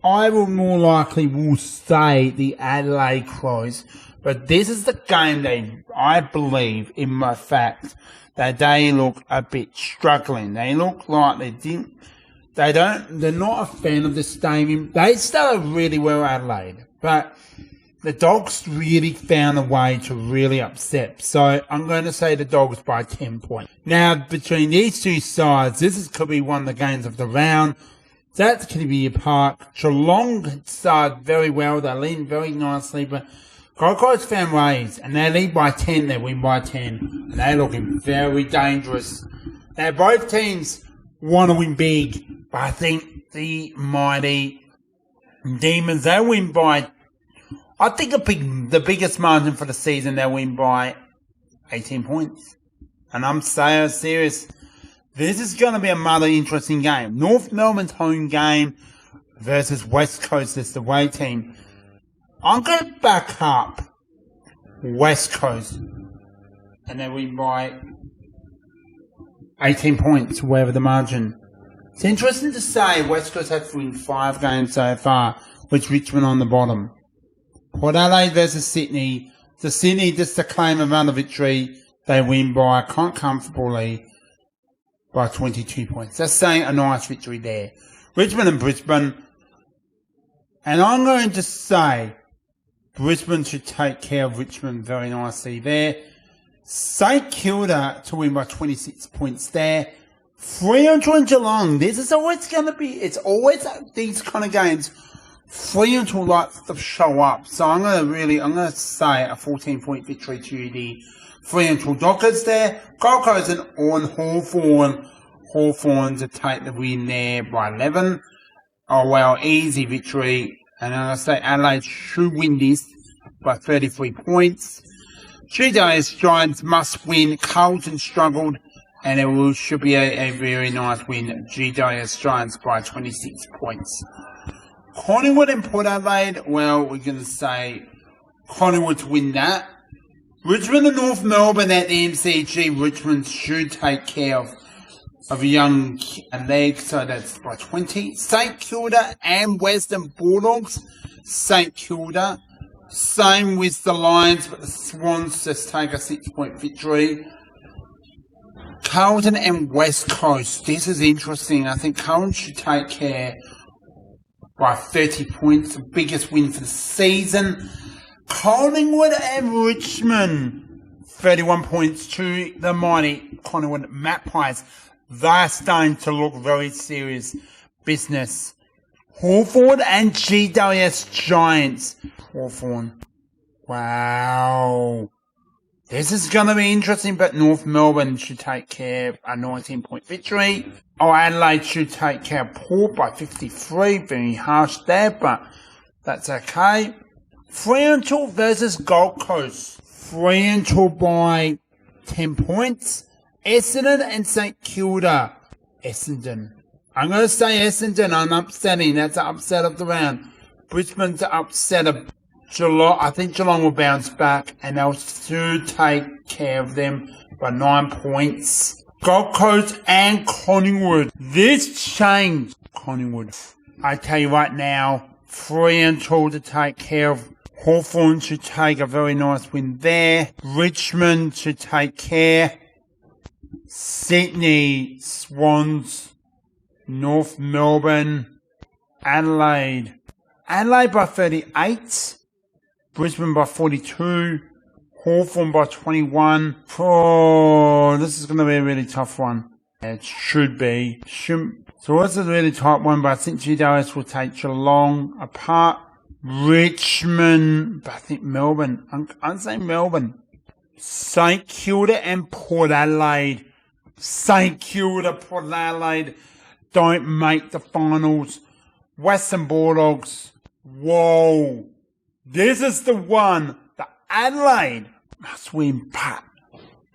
I will say the Adelaide Crows, but this is the game I believe in my fact that they look a bit struggling. They look like they're not a fan of the stadium. They started really well, Adelaide, but the Dogs really found a way to really upset. So I'm going to say the Dogs by 10 points. Now, between these two sides, could be one of the games of the round. That's going to be a park. Geelong started very well. They lead very nicely, but Gold Coast found ways, and they lead by 10. They win by 10, and they're looking very dangerous. Now, both teams want to win big, but I think the mighty Demons, they win by, I think the biggest margin for the season, they'll win by 18 points. And I'm so serious. This is going to be another interesting game. North Melbourne's home game versus West Coast as the away team. I'm going to back up West Coast, and they win by 18 points, wherever the margin. It's interesting to say West Coast have to win 5 games so far, with Richmond on the bottom. Port Adelaide versus Sydney. So Sydney, just to claim another victory, they win by comfortably by 22 points. That's saying a nice victory there. Richmond and Brisbane. And I'm going to say Brisbane should take care of Richmond very nicely there. St Kilda to win by 26 points there. Fremantle and Geelong. This is always going to be, it's always these kind of games. Fremantle likes to show up. So I'm going to say a 14-point victory to the Fremantle Dockers there. Gold Coast and on Hawthorn. Hawthorn to take the win there by 11. Oh, well, easy victory. And I'm going to say Adelaide should win this by 33 points. GWS Giants must win. Carlton struggled. And it should be a very nice win. GWS Giants by 26 points. Collingwood and Port Adelaide, well, we're going to say Collingwood to win that. Richmond and North Melbourne at the MCG. Richmond should take care of a young leg, so that's by 20. St Kilda and Western Bulldogs. St Kilda. Same with the Lions, but the Swans just take a 6-point victory. Carlton and West Coast. This is interesting. I think Carlton should take care by 30 points. The biggest win for the season. Collingwood and Richmond. 31 points to the mighty Collingwood Magpies. They're starting to look very serious business. Hawthorn and GWS Giants. Hawthorn. Wow. This is going to be interesting, but North Melbourne should take care of a 19-point victory. Adelaide should take care of Port by 53. Very harsh there, but that's okay. Fremantle versus Gold Coast. Fremantle by 10 points. Essendon and St Kilda. Essendon. I'm going to say Essendon. I'm upsetting. That's an upset of the round. Brisbane's an upset of Geelong. I think Geelong will bounce back and they'll soon take care of them by 9 points. Gold Coast and Collingwood. This changed Collingwood. I tell you right now, Fremantle to take care of. Hawthorn should take a very nice win there. Richmond should take care. Sydney, Swans, North Melbourne, Adelaide. Adelaide by 38. Brisbane by 42. Hawthorn by 21. Oh, this is going to be a really tough one. It should be. So it's a really tight one, but I think GWS will take Geelong apart. Richmond, but I think Melbourne. I'm saying Melbourne. St Kilda and Port Adelaide. St Kilda, Port Adelaide don't make the finals. Western Bulldogs. Whoa. This is the one. The Adelaide must win, but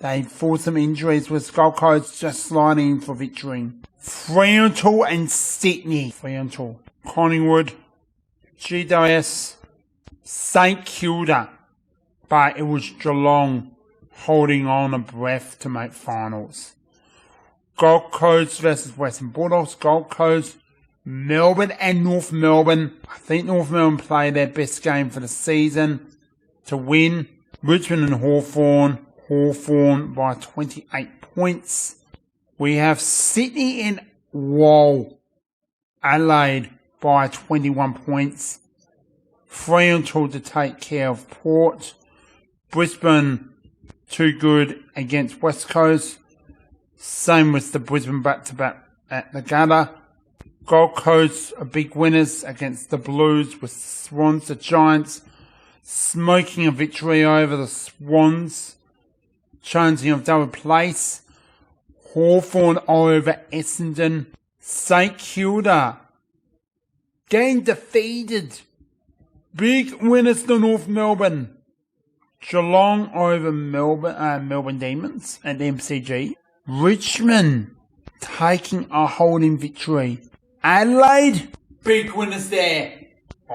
they fought some injuries with Gold Coast just sliding in for victory. Fremantle and Sydney. Fremantle. Collingwood. GWS, St Kilda, but it was Geelong holding on a breath to make finals. Gold Coast versus Western Bulldogs, Gold Coast, Melbourne and North Melbourne. I think North Melbourne played their best game for the season to win. Richmond and Hawthorn by 28 points. We have Sydney and Adelaide by 21 points. Fremantle to take care of Port. Brisbane too good against West Coast. Same with the Brisbane back-to-back at the Gutter. Gold Coast are big winners against the Blues with Swans. The Giants smoking a victory over the Swans. Changing of double place. Hawthorn over Essendon. St Kilda getting defeated. Big winners to North Melbourne. Geelong over Melbourne Demons at the MCG. Richmond taking a holding victory. Adelaide, big winners there.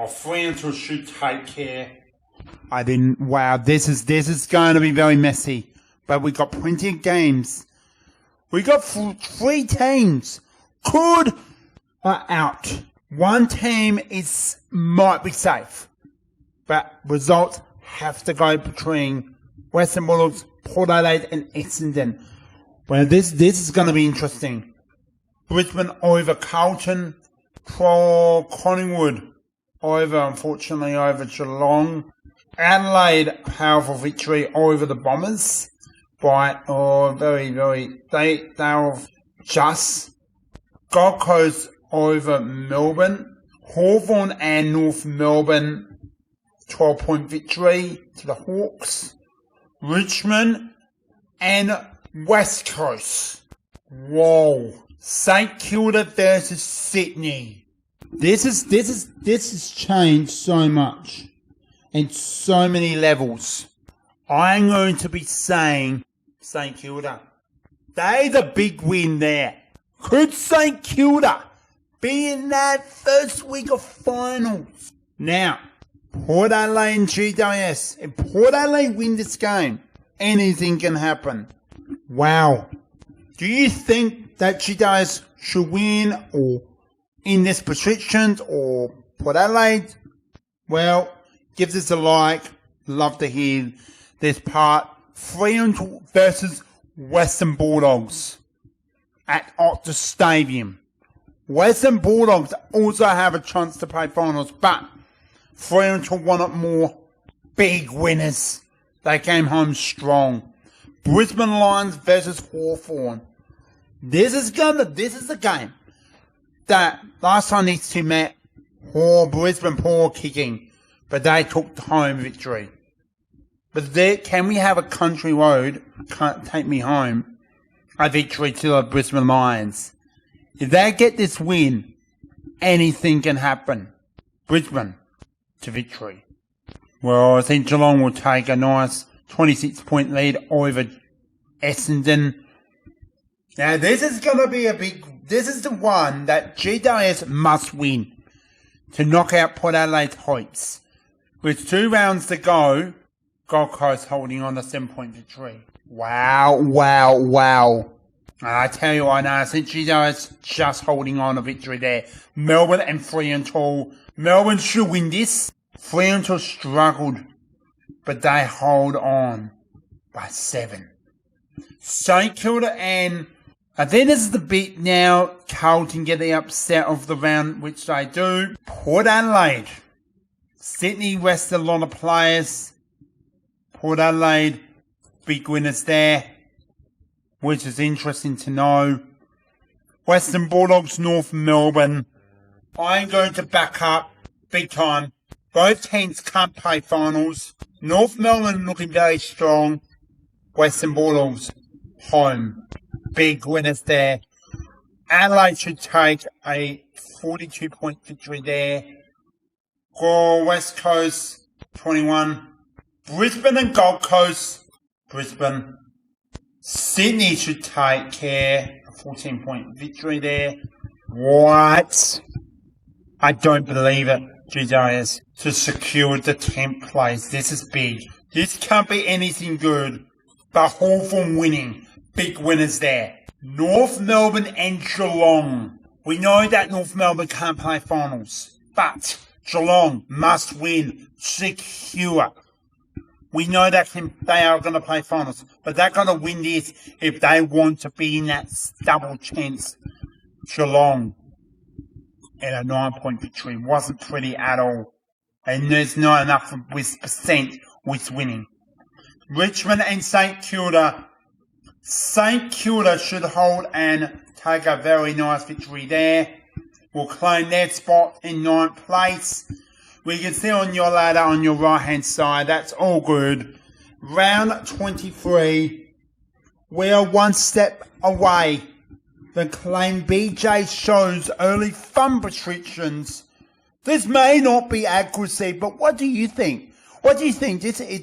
Fremantle should take care. Wow, this is going to be very messy. But we got plenty of games. We got 3 teams could are out. One team might be safe, but results have to go between Western Bulldogs, Port Adelaide and Essendon. Well, this is going to be interesting. Brisbane over Carlton, Collingwood unfortunately over Geelong. Adelaide, powerful victory over the Bombers by they were just. Gold Coast over Melbourne. Hawthorn and North Melbourne, 12-point victory to the Hawks. Richmond and West Coast. Whoa. St Kilda versus Sydney. This has changed so much and so many levels. I'm going to be saying St Kilda. They're the big win there. Could St Kilda be in that first week of finals? Now, Port Adelaide and GWS. If Port Adelaide win this game, anything can happen. Wow. Do you think that GWS should win or in this restrictions or Port Adelaide? Well, give this a like. Love to hear this part. Fremantle versus Western Bulldogs at Optus Stadium. Western Bulldogs also have a chance to play finals, but Fremantle wanted more. Big winners. They came home strong. Brisbane Lions versus Hawthorn. This is the game that last time these two met, Brisbane poor kicking, but they took the home victory. But can we have a country road, Can't Take Me Home, a victory to the Brisbane Lions? If they get this win, anything can happen. Brisbane to victory. Well, I think Geelong will take a nice 26-point lead over Essendon. Now, this is going to be this is the one that GWS must win to knock out Port Adelaide's hopes. With 2 rounds to go, Gold Coast holding on a 7-point victory. Wow. I tell you what, I think GWS just holding on a victory there. Melbourne and Fremantle. Melbourne should win this. Fremantle struggled, but they hold on by 7. St Kilda and I think this is the bit now Carlton get the upset of the round, which they do. Port Adelaide. Sydney West, a lot of players. Port Adelaide, big winners there, which is interesting to know. Western Bulldogs, North Melbourne. I'm going to back up big time. Both teams can't play finals. North Melbourne looking very strong. Western Bulldogs, home. Big winners there. Adelaide should take a 42-point victory there. For West Coast, 21. Brisbane and Gold Coast, Brisbane. Sydney should take care. A 14-point victory there. What? I don't believe it. GWS to secure the 10th place. This is big. This can't be anything good. But Hawthorn winning. Big winners there. North Melbourne and Geelong. We know that North Melbourne can't play finals. But Geelong must win. Secure. We know that they are going to play finals. But they're going to win this if they want to be in that double chance. Geelong at a 9-point victory wasn't pretty at all. And there's not enough with percent with winning. Richmond and St Kilda. St Kilda should hold and take a very nice victory there. Will claim their spot in 9th place. We can see on your ladder on your right hand side, that's all good. Round 23, we are one step away. The claim BJ shows early thumb restrictions. This may not be accuracy, but what do you think? What do you think?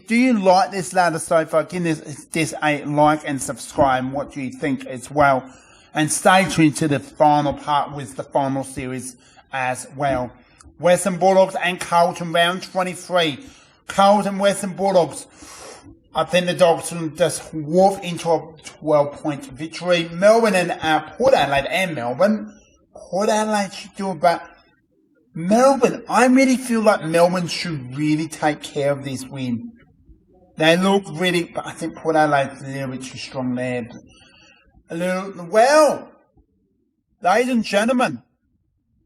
Do you like this ladder so far? Give this a like and subscribe. What do you think as well? And stay tuned to the final part with the final series as well. Western Bulldogs and Carlton round 23. Carlton, Western Bulldogs. I think the Dogs will just walk into a 12-point victory. Melbourne and Port Adelaide and Melbourne. Port Adelaide should do it, but Melbourne, I really feel like Melbourne should really take care of this win. They look really, but I think Port Adelaide's a little bit too strong there. Well, ladies and gentlemen,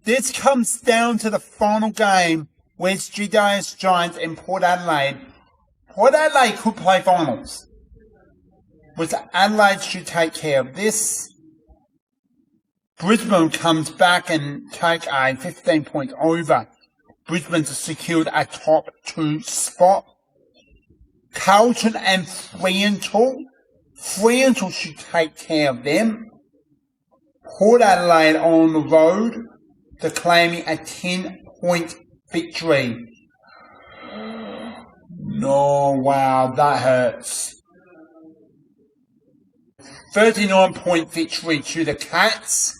this comes down to the final game where it's GWS Giants and Port Adelaide. Port Adelaide could play finals. But Adelaide should take care of this. Brisbane comes back and take a 15-point over. Brisbane's secured a top 2 spot. Carlton and Fremantle. Fremantle should take care of them. Port Adelaide on the road, declaiming a 10-point victory. No, wow, that hurts. 39-point victory to the Cats.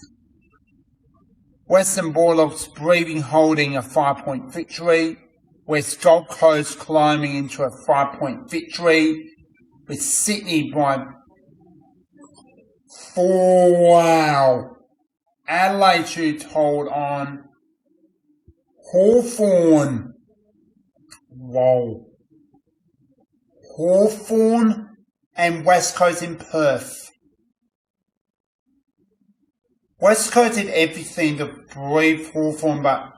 Western Bulldogs breathing holding a 5-point victory. West Gold Coast climbing into a 5-point victory. With Sydney by 4. Wow. Adelaide should hold on. Hawthorn. Whoa. Hawthorn and West Coast in Perth. West Coast did everything to breathe Hawthorn, but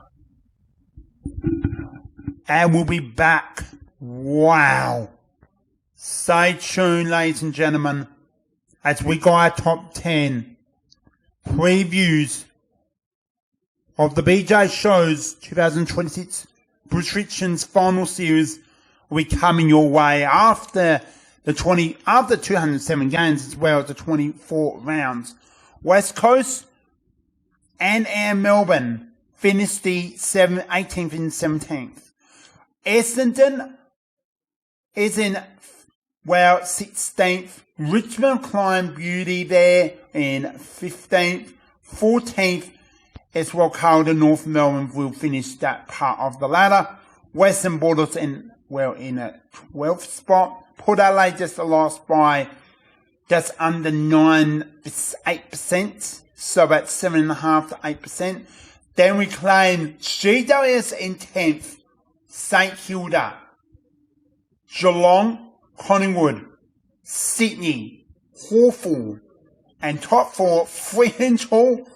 and we'll be back. Wow. Stay tuned, ladies and gentlemen, as we got our top 10 previews of the BJ Show's 2026 Restrictions Final Series will be coming your way after 207 games as well as the 24 rounds. West Coast and Melbourne finished the 18th and 17th. Essendon is in Well, 16th, Richmond climbed beauty there in 15th. 14th, as well, Carlton, North Melbourne will finish that part of the ladder. Western Bulldogs in a 12th spot. Port Adelaide just lost by just under 8%, so about 7.5% to 8%. Then we claim GWS in 10th, St Kilda, Geelong, Collingwood, Sydney, Hawthorn, and top 4, Fremantle,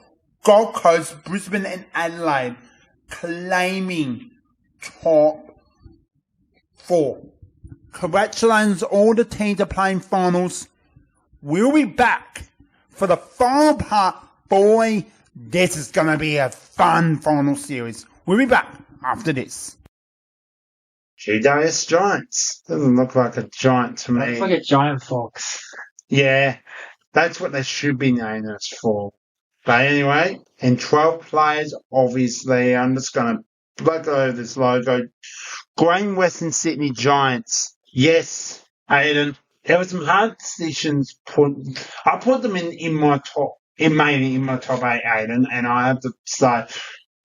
Gold Coast, Brisbane and Adelaide, claiming top 4. Congratulations all the teams are playing finals. We'll be back for the final part. Boy, this is going to be a fun final series. We'll be back after this. GWS Giants. Doesn't look like a giant to me. Looks like a giant fox. Yeah, that's what they should be named as for. But anyway, and 12 players, obviously. I'm just going to look over this logo. Green Western Sydney Giants. Yes, Aidan. There were some hard decisions I put them in my top, mainly in my top 8, Aidan, and I have to say,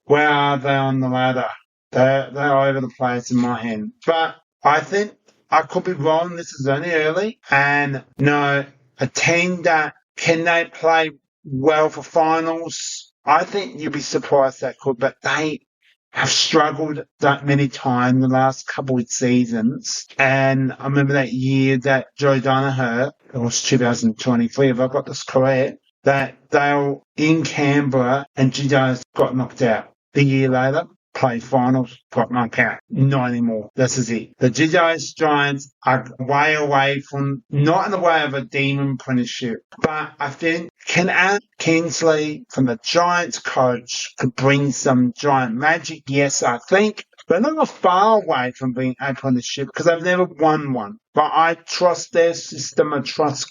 where are they on the ladder? They're over the place in my hand. But I think I could be wrong. This is only early. And no, a team that can they play well for finals? I think you'd be surprised they could, but they have struggled that many times the last couple of seasons. And I remember that year that Joe Danaher, it was 2023, if I got this correct, that they were in Canberra and GWS got knocked out. The year later, played finals, got knocked out. Not anymore. This is it. The GWS Giants are way away from, not in the way of a demon Premiership, but I think can Ant Kingsley from the Giants coach could bring some giant magic? Yes, I think. They're not far away from being a Premiership because they've never won one. But I trust their system.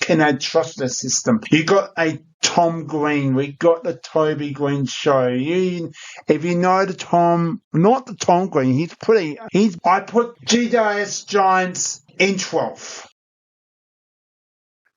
Can I trust their system? You got a Tom Green. We got the Toby Green show. If you know the Tom, not the Tom Green, I put GWS Giants in 12th.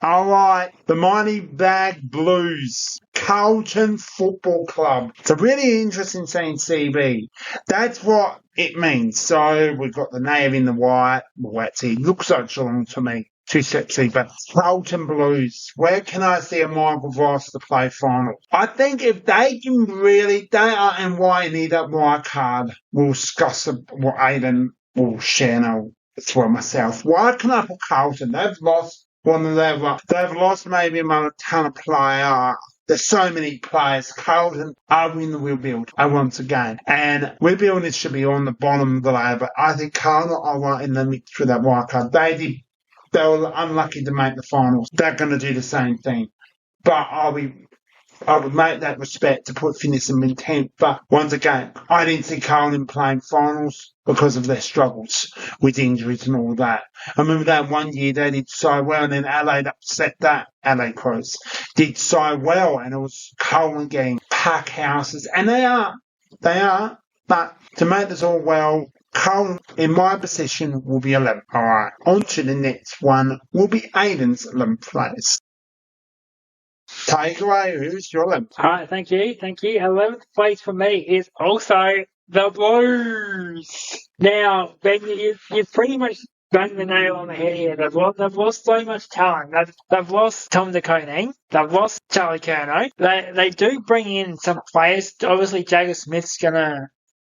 All right, the Money Bag Blues, Carlton Football Club. It's a really interesting saying CB. That's what it means. So we've got the navy and the white. Well, that's it. Looks like Geelong to me. Too sexy, but Carlton Blues. Where can I see a Michael Voss to play final? I think if they can really, they are and why need that wild card. We'll discuss what Aidan will share now as well myself. Why can I put Carlton? They've lost. They've lost maybe among a ton of players. There's so many players. Carlton are in the rebuild once again. And rebuilding should be on the bottom of the ladder. But I think Carlton are right in the mix with that wild card. They were unlucky to make the finals. They're going to do the same thing. But I would make that respect to put Finnison in 10th. But once again, I didn't see Carlton playing finals because of their struggles with injuries and all that. I remember that one year they did so well and then Adelaide upset that. Adelaide Crows did so well and it was Carlton getting pack houses. And they are. But to make this all well, Carlton, in my position, will be 11th. All right. On to the next one will be Aidan's 11th place. Take away, who's your 11th? All right, thank you. 11th place for me is also the Blues. Now, Ben, you've pretty much banged the nail on the head here. They've lost so much talent. They've lost Tom DeConing. They've lost Charlie Curnow. They do bring in some players. Obviously, Jagger Smith's going to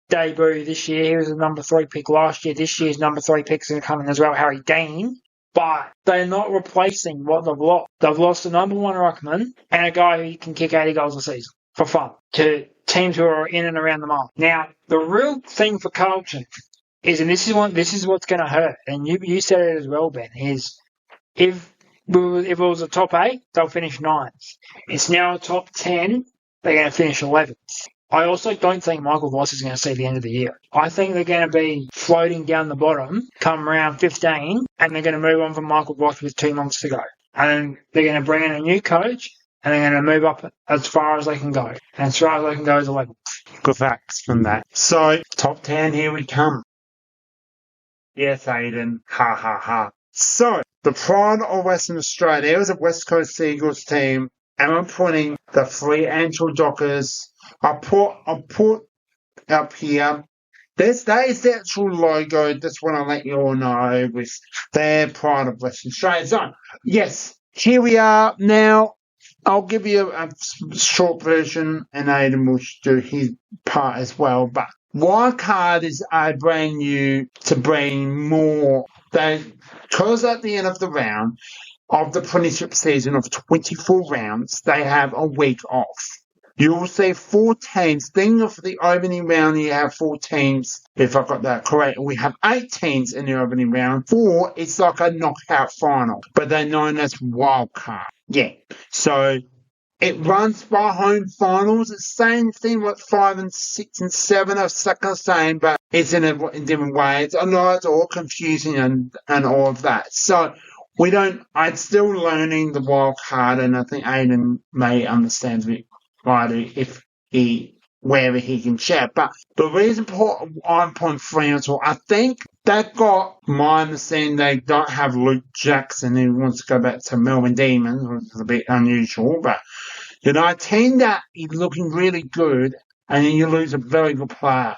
debut this year. He was a number 3 pick last year. This year's number 3 pick's going to come in as well, Harry Dean. But they're not replacing what they've lost. They've lost the number 1 ruckman and a guy who can kick 80 goals a season for fun to teams who are in and around the mark. Now, the real thing for Carlton is, and this is what's going to hurt, and you said it as well, Ben, is if it was a top 8, they'll finish 9th. It's now a top 10, they're going to finish 11th. I also don't think Michael Voss is going to see the end of the year. I think they're going to be floating down the bottom come round 15, and they're going to move on from Michael Voss with 2 months to go. And they're going to bring in a new coach, and they're going to move up as far as they can go. And as far as they can go is 11th. Good facts from that. So, top 10, here we come. Yes, Aidan. Ha, ha, ha. So, the pride of Western Australia, there was a West Coast Eagles team, and I'm putting the Fremantle Dockers. I'll put up here. That is the actual logo. Just want to let you all know with their pride of Western Australia. So, yes, here we are now. I'll give you a short version, and Aidan will do his part as well. But Wildcard is brand new to bring more. Because at the end of the round of the Premiership season of 24 rounds, they have a week off. You will see 4 teams. Think of the opening round, you have 4 teams. If I got that correct, we have 8 teams in the opening round. 4, it's like a knockout final, but they're known as wildcard. Yeah. So it runs by home finals. It's the same thing with 5 and 6 and 7 are second same, but it's in different ways. I know it's all confusing and all of that. So I'm still learning the wild card, and I think Aidan may understand it right wherever he can share. But the reason I'm putting Fremantle, I think they've got, my understanding, they don't have Luke Jackson who wants to go back to Melbourne Demons, which is a bit unusual. But, a team that is looking really good, and then you lose a very good player.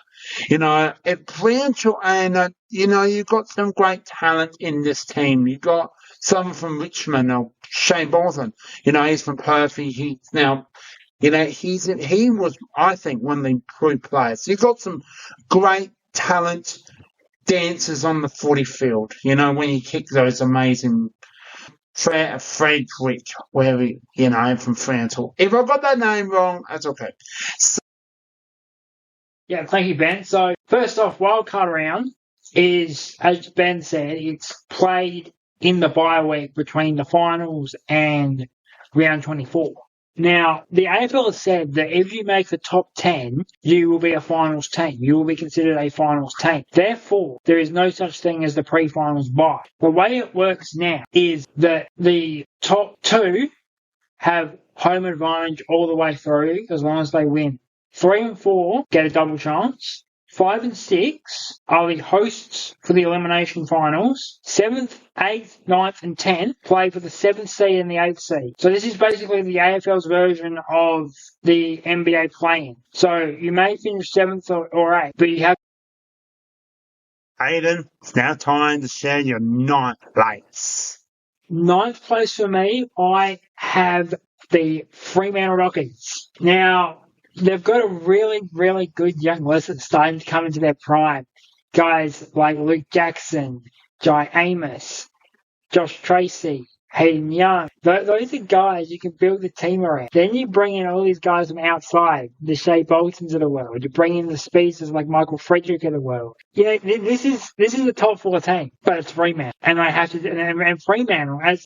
At Fremantle, and, you've got some great talent in this team. You've got someone from Richmond, Shane Bolton. He's from Perth. He's now... he was, I think, one of the improved players. You've got some great talent dancers on the footy field. When you kick those amazing Frederick, from Fremantle. If I got that name wrong, that's okay. Yeah, thank you, Ben. So, first off, wildcard round is, as Ben said, it's played in the bye week between the finals and round 24. Now, the AFL has said that if you make the top 10, you will be a finals team. You will be considered a finals team. Therefore, there is no such thing as the pre-finals bye. The way it works now is that the top 2 have home advantage all the way through as long as they win. 3 and 4 get a double chance. 5 and 6 are the hosts for the elimination finals. 7th, 8th, 9th and 10th play for the 7th seed and the 8th seed. So this is basically the AFL's version of the NBA play-in. So you may finish 7th or 8th, but you have... Aidan, it's now time to share your 9th place. 9th place for me, I have the Fremantle Dockers. Now... they've got a really, really good young list that's starting to come into their prime. Guys like Luke Jackson, Jai Amos, Josh Tracy, Hayden Young. Those are guys you can build the team around. Then you bring in all these guys from outside, the Shea Boltons of the world. You bring in the speedsters like Michael Frederick of the world. Yeah, this is the top 4 team, but it's Fremantle. And I have to, and Fremantle as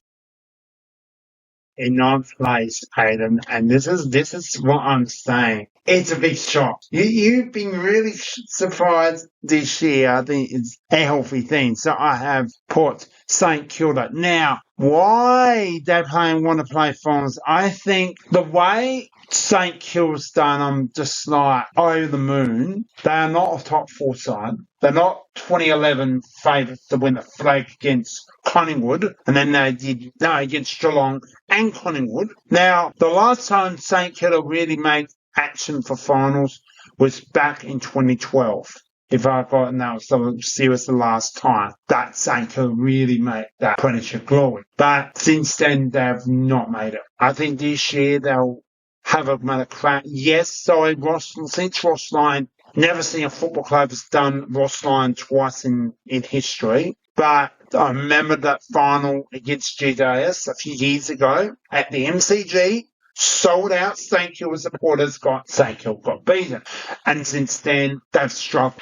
in 9th place, Aidan, and this is what I'm saying. It's a big shock. You've been really surprised this year. I think it's a healthy thing. So I have put St Kilda. Now, why they want to play finals? I think the way St Kilda's done, I'm just like over the moon. They are not a top 4 side. They're not 2011 favourites to win the flag against Collingwood, and then they did against Geelong and Collingwood. Now, the last time St Kilda really made action for finals was back in 2012. If I've gotten that was the last time that St Kilda really made that Premiership glory. But since then, they've not made it. I think this year they'll have another crack. Yes, sorry, since Ross Lyon, never seen a football club that's done Ross Lyon twice in history. But I remember that final against GWS a few years ago at the MCG. Sold out. St Kilda supporters St Kilda got beaten. And since then, they've struggled.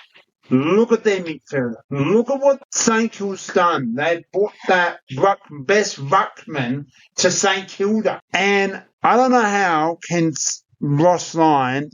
Look at their midfielder. Look at what St Kilda's done. They brought that best ruckman to St Kilda. And I don't know how Ross Lyon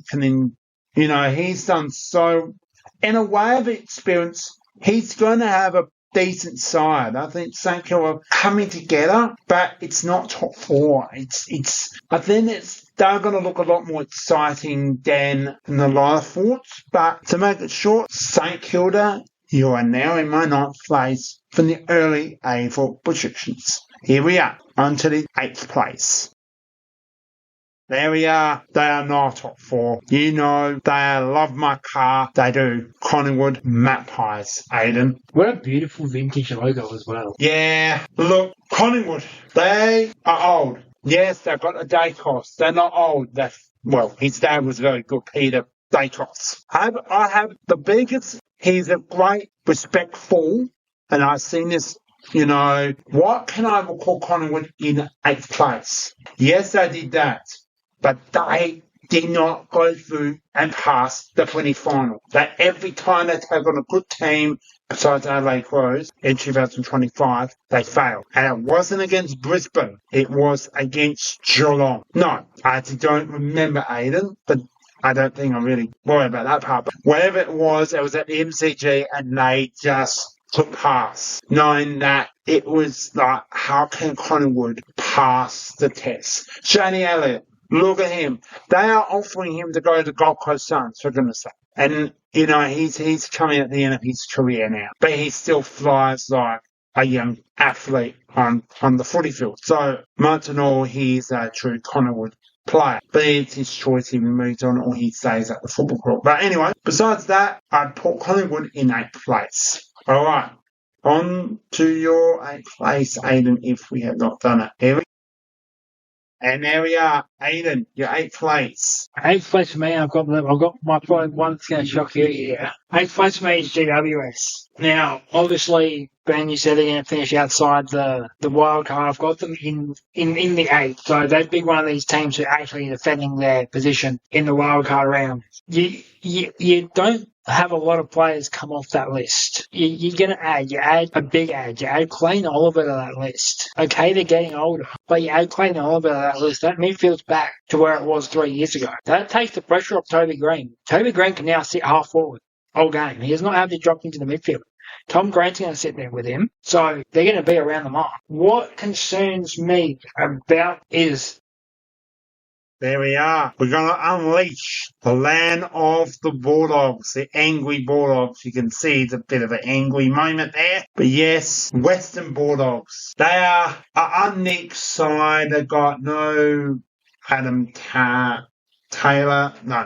he's done so, in a way of experience, he's going to have a decent side. I think St Kilda are coming together, but it's not top 4. I think they're going to look a lot more exciting than the Lions. But to make it short, St Kilda You are now in my ninth place from the early AFL predictions. Here we are, on to the 8th place. There we are. They are not top 4. You know, they love my car. They do. Collingwood Magpies, Aidan. What a beautiful vintage logo as well. Yeah, look, Collingwood, they are old. Yes, they've got a Dacos. They're not old. Well, his dad was very good, Peter Dacos. I have the biggest. He's a great, respectful, and I've seen this, what can I call Collingwood in 8th place? Yes, they did that, but they did not go through and pass the footy final. That every time they take on a good team, besides Adelaide Crows, in 2025, they failed. And it wasn't against Brisbane. It was against Geelong. No, I actually don't remember, Aidan, but I don't think I really worry about that part. But whatever it was at the MCG, and they just took pass, knowing that it was like, how can Collingwood pass the test? Shane Elliott, look at him. They are offering him to go to the Gold Coast Suns, for goodness sake. And, he's coming at the end of his career now. But he still flies like a young athlete on the footy field. So, much in all, he's a true Collingwood player. But it's his choice if he moves on or he stays at the football club. But anyway, besides that, I'd put Collingwood in 8th place. All right. On to your 8th place, Aidan, if we have not done it. Here we go. And there we are, Aidan, your 8th place. 8th place for me, I've got my probably one that's going to shock you here. 8th place for me is GWS. Now, obviously, Ben, you said they're going to finish outside the wild card. I've got them in the 8th, so they'd be one of these teams who are actually defending their position in the wild card round. You don't have a lot of players come off that list. You're going to add a big add. You add Clayton Oliver to that list. Okay, they're getting older, but you add Clayton Oliver to that list. That midfield's back to where it was 3 years ago. That takes the pressure off Toby Green. Toby Green can now sit half forward all game. He does not have to drop into the midfield. Tom Grant's going to sit there with him, so they're going to be around the mark. What concerns me about is... There we are. We're going to unleash the land of the Bulldogs, the angry Bulldogs. You can see it's a bit of an angry moment there. But yes, Western Bulldogs. They are an unique side. They've got no Adam Taylor. No.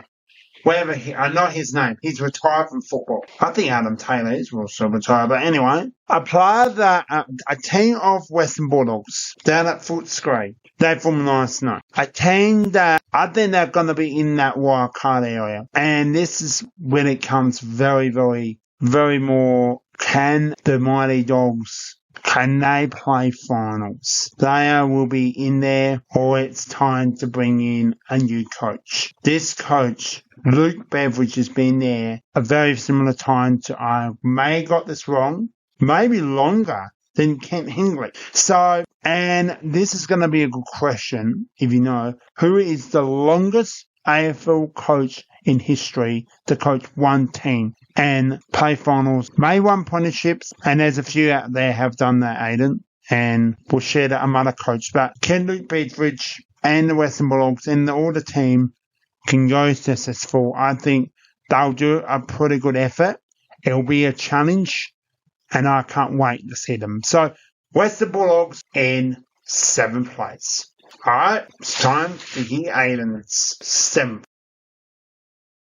Whatever, not his name. He's retired from football. I think Adam Taylor is also retired. But anyway, a team of Western Bulldogs down at Footscray. They form a nice night. A team that I think they're going to be in that wild card area. And this is when it comes very, very, very more. Can the Mighty Dogs, can they play finals? They will be in there, or it's time to bring in a new coach. This coach, Luke Beveridge, has been there a very similar time to, I may have got this wrong, maybe longer than Kent Hingley. So, and this is going to be a good question, if you know, who is the longest AFL coach in history to coach one team and play finals, may won premierships, and there's a few out there have done that, Aidan, and we'll share that another coach. But can Luke Beveridge and the Western Bulldogs and all the team can go successful? I think they'll do a pretty good effort. It'll be a challenge, and I can't wait to see them. So, Western Bulldogs in 7th place. All right, it's time to hear Aidan's 7th.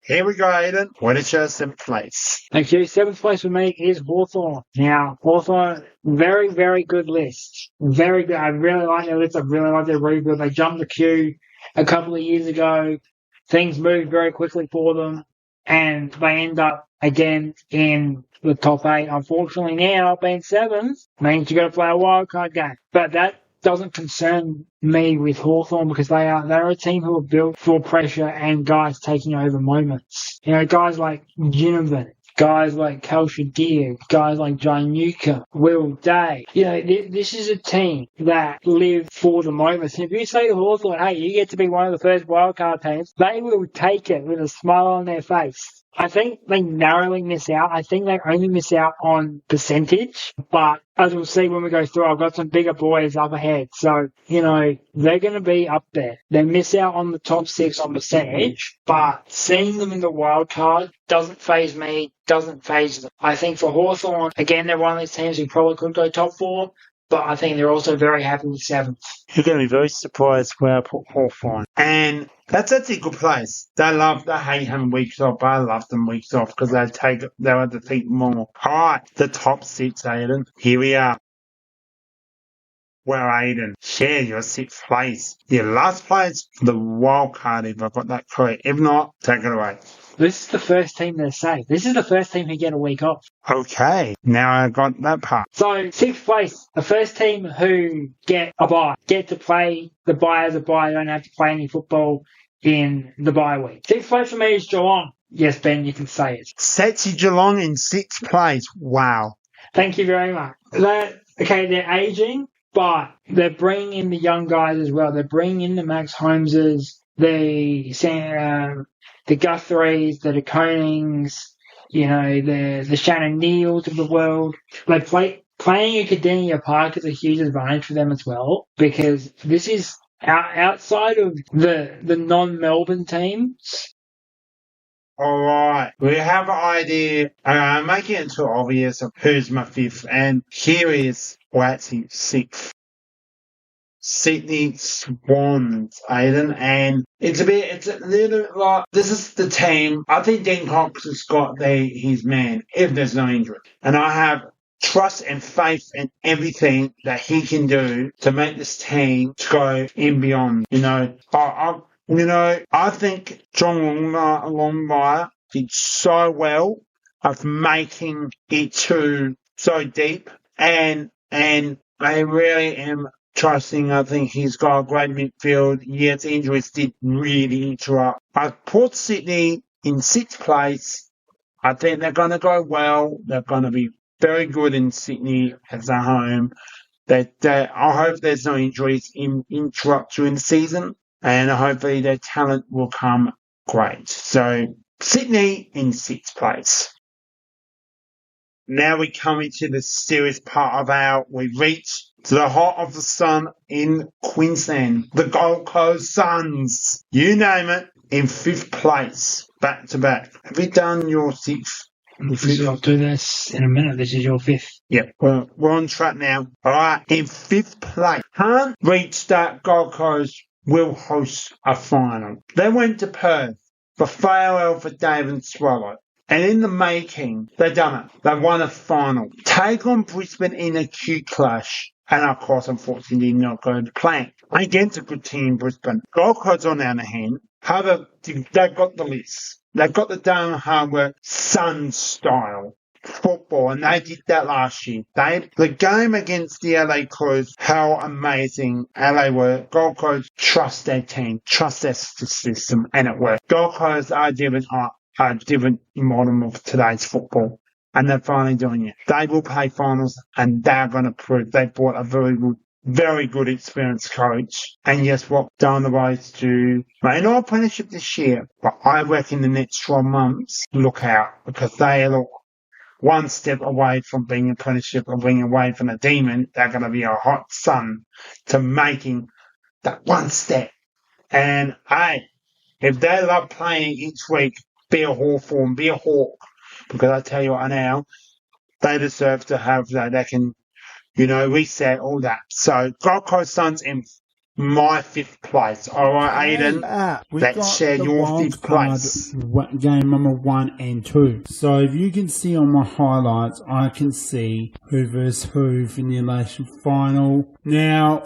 Here we go, Aidan. What is your 7th place? Thank you. 7th place for me is Hawthorn. Now, Hawthorn, very, very good list. Very good. I really like their list. I really like their rebuild. They jumped the queue a couple of years ago. Things moved very quickly for them, and they end up again in the top 8. Unfortunately, now being 7th means you've got to play a wildcard game. But that doesn't concern me with Hawthorn, because they're a team who are built for pressure and guys taking over moments. You know, guys like Ginnivan, guys like Cal Shadir, guys like John Newcomb, Will Day. You know, this is a team that live for the moments. And if you say to Hawthorn, hey, you get to be one of the first wildcard teams, they will take it with a smile on their face. I think they narrowly miss out. I think they only miss out on percentage. But as we'll see when we go through, I've got some bigger boys up ahead. So, they're going to be up there. They miss out on the top 6 on percentage, but seeing them in the wild card doesn't faze me, doesn't faze them. I think for Hawthorn, again, they're one of these teams who probably could go top 4. But I think they're also very happy with 7th. You're going to be very surprised where I put Hawthorn. And that's actually a good place. They hate having weeks off, but I love them weeks off because they want to think more. All right, the top 6, Aidan. Here we are. Well, Aidan, share your 6th place. Your last place for the wild card, if I've got that correct. If not, take it away. This is the first team they're safe. This is the first team who get a week off. Okay, now I got that part. So, 6th place, the first team who get a bye, get to play the bye as a bye, don't have to play any football in the bye week. 6th place for me is Geelong. Yes, Ben, you can say it. Setsy Geelong in 6th place. Wow. Thank you very much. They're aging, but they're bringing in the young guys as well. They're bringing in the Max Holmeses, the Guthries, the De Konings, the Shannon Neals of the world. Playing at Cardinia Park is a huge advantage for them as well, because this is outside of the non-Melbourne teams. All right, we have an idea. I'm making it too obvious of who's my 5th, and here is actually 6th. Sydney Swans, Aidan, and it's a little bit like, this is the team. I think Dean Cox has got his man if there's no injury, and I have trust and faith in everything that he can do to make this team to go in beyond. I think John Longmire did so well of making it so deep, and I really am trusting. I think he's got a great midfield. Yes, injuries did really interrupt. I put Sydney in 6th place. I think they're going to go well. They're going to be very good in Sydney as a home. I hope there's no injuries interrupt during the season, and hopefully their talent will come great. So Sydney in 6th place. Now we come into the serious part of we reach to the heart of the sun in Queensland. The Gold Coast Suns, you name it, in 5th place, back to back. Have you done your 6th? I'll do this in a minute. This is your 5th. Yep, we're on track now. All right, in 5th place. Can't reach that. Gold Coast will host a final. They went to Perth for farewell for David Swallow. And in the making, they've done it. They won a final. Take on Brisbane in a cute clash. And of course, unfortunately, not going to play. Against a good team, Brisbane. Gold Coast on the other hand, they've got the list. They've got the down hard work, Sun style football, and they did that last year. The game against the LA Crows, how amazing LA were. Gold Coast trust their team, trust their system, and it worked. Gold Coast are different model of today's football, and they're finally doing it. They will play finals, and they're going to prove they brought a very good experienced coach. And guess what? Down the road to may not Premiership this year, but I reckon the next 12 months, look out, because they look one step away from being a Premiership or being away from a demon. They're going to be a hot sun to making that one step. And hey, if they love playing each week, be a Hawthorn, be a Hawk, because I tell you what now, they deserve to have that. They can, reset all that. So Gold Coast Suns in my 5th place. All right, Aidan, let's share your 5th place. Game number 1 and 2. So if you can see on my highlights, I can see who versus who in the Elimination final. Now,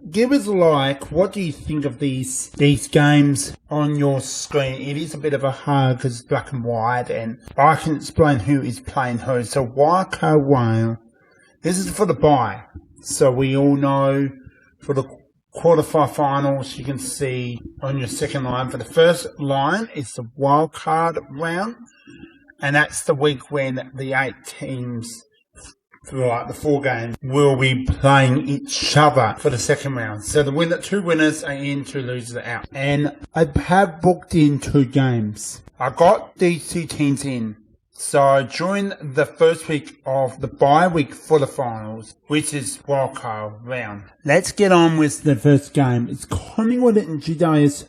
give us a like. What do you think of these games on your screen? It is a bit of a hard because it's black and white, and I can explain who is playing who. So Wildcard Whale, this is for the bye. So we all know for the quarterfinals, you can see on your second line. For the first line, it's the wildcard round, and that's the week when the 8 teams throughout the 4 games will be playing each other for the second round. So the 2 winners are in, 2 losers are out. And I have booked in 2 games. I got these 2 teams in. So during the first week of the bye week for the finals, which is wildcard round. Let's get on with the first game. It's Collingwood and Giants,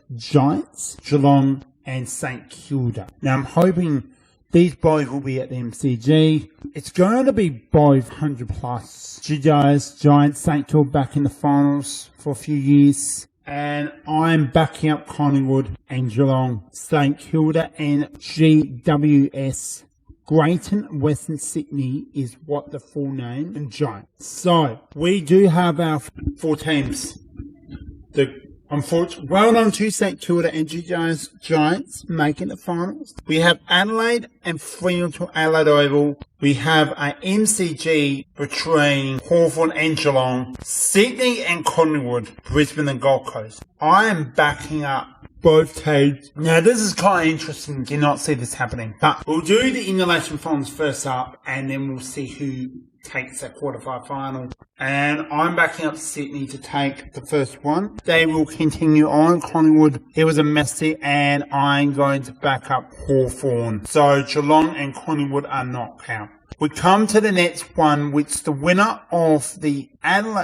Geelong and St Kilda. Now I'm hoping these boys will be at the MCG. It's going to be both 100 plus. Giants, St Kilda back in the finals for a few years. And I'm backing up Collingwood and Geelong, St Kilda and GWS. Greater Western Sydney is what the full name, and Giants. So, we do have our 4 teams. Well on to St Kilda and Giants making the finals. We have Adelaide and Fremantle Adelaide Oval. We have an MCG between Hawthorn and Geelong, Sydney and Collingwood, Brisbane and Gold Coast. I am backing up both teams. Now, this is kind of interesting. Did not see this happening. But we'll do the Elimination finals first up, and then we'll see who takes that quarterfinal final. And I'm backing up Sydney to take the first one. They will continue on. Collingwood, it was a messy, and I'm going to back up Hawthorn. So Geelong and Collingwood are knocked out. We come to the next one, which the winner of the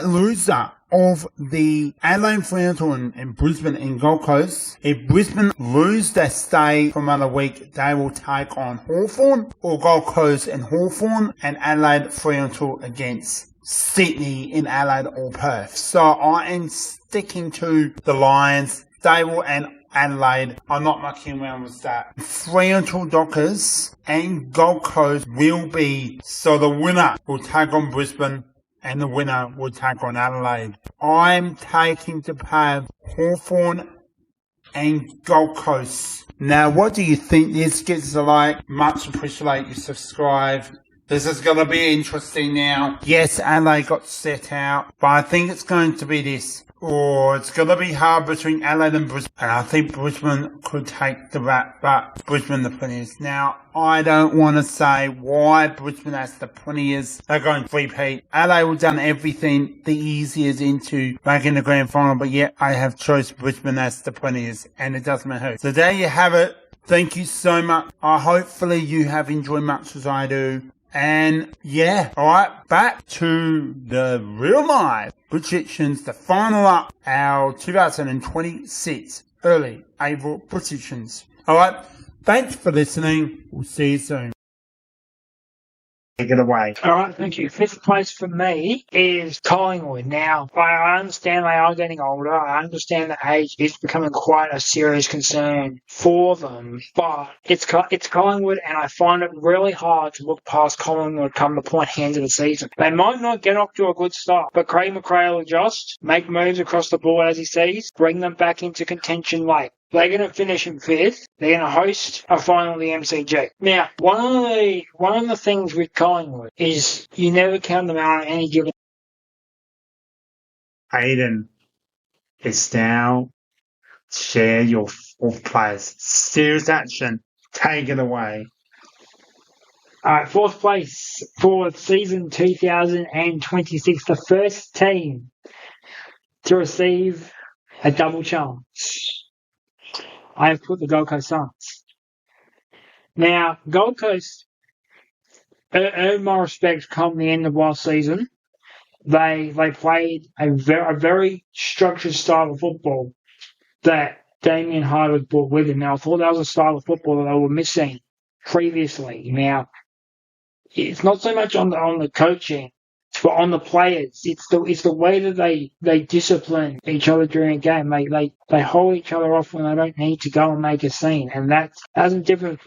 loser of the Adelaide, Fremantle and Brisbane and Gold Coast. If Brisbane lose their stay for another week, they will take on Hawthorn, or Gold Coast and Hawthorn, and Adelaide, Fremantle against Sydney in Adelaide or Perth. So I am sticking to the Lions, Stable and Adelaide. I'm not mucking around with that. Fremantle Dockers and Gold Coast will be, so the winner will take on Brisbane and the winner will take on Adelaide. I'm taking to have Hawthorn and Gold Coast. Now, what do you think? This gets a like. Much appreciate you subscribe. This is going to be interesting now. Yes, Adelaide got set out, but I think it's going to be this. Or it's going to be hard between Adelaide and Brisbane. And I think Brisbane could take the rap, but Brisbane the Premiers. Now, I don't want to say why Brisbane has the Premiers. They're going to repeat. Adelaide have done everything the easiest into making the grand final, but yet I have chosen Brisbane as the Premiers, and it doesn't matter who. So there you have it. Thank you so much. Hopefully you have enjoyed much as I do. And yeah, alright, back to the real life predictions, the final up, our 2026 early April predictions. Alright, thanks for listening. We'll see you soon. Take it away. All right, thank you. 5th place for me is Collingwood. Now, I understand they are getting older. I understand that age is becoming quite a serious concern for them. But it's Collingwood, and I find it really hard to look past Collingwood come the point end of the season. They might not get off to a good start, but Craig McRae will adjust, make moves across the board as he sees, bring them back into contention late. They're going to finish in 5th. They're going to host a final of the MCG. Now, one of the things with Collingwood is you never count them out on any given. Aidan, it's now share your 4th players. Serious action. Take it away. All right, 4th place for season 2026. The first team to receive a double chance. I have put the Gold Coast Suns. Now, Gold Coast earned my respect come the end of last season. They played a very structured style of football that Damien Hardwick brought with him. Now, I thought that was a style of football that they were missing previously. Now, it's not so much on the coaching, but on the players. It's the way that they discipline each other during a game. They hold each other off when they don't need to go and make a scene, and that's a difference.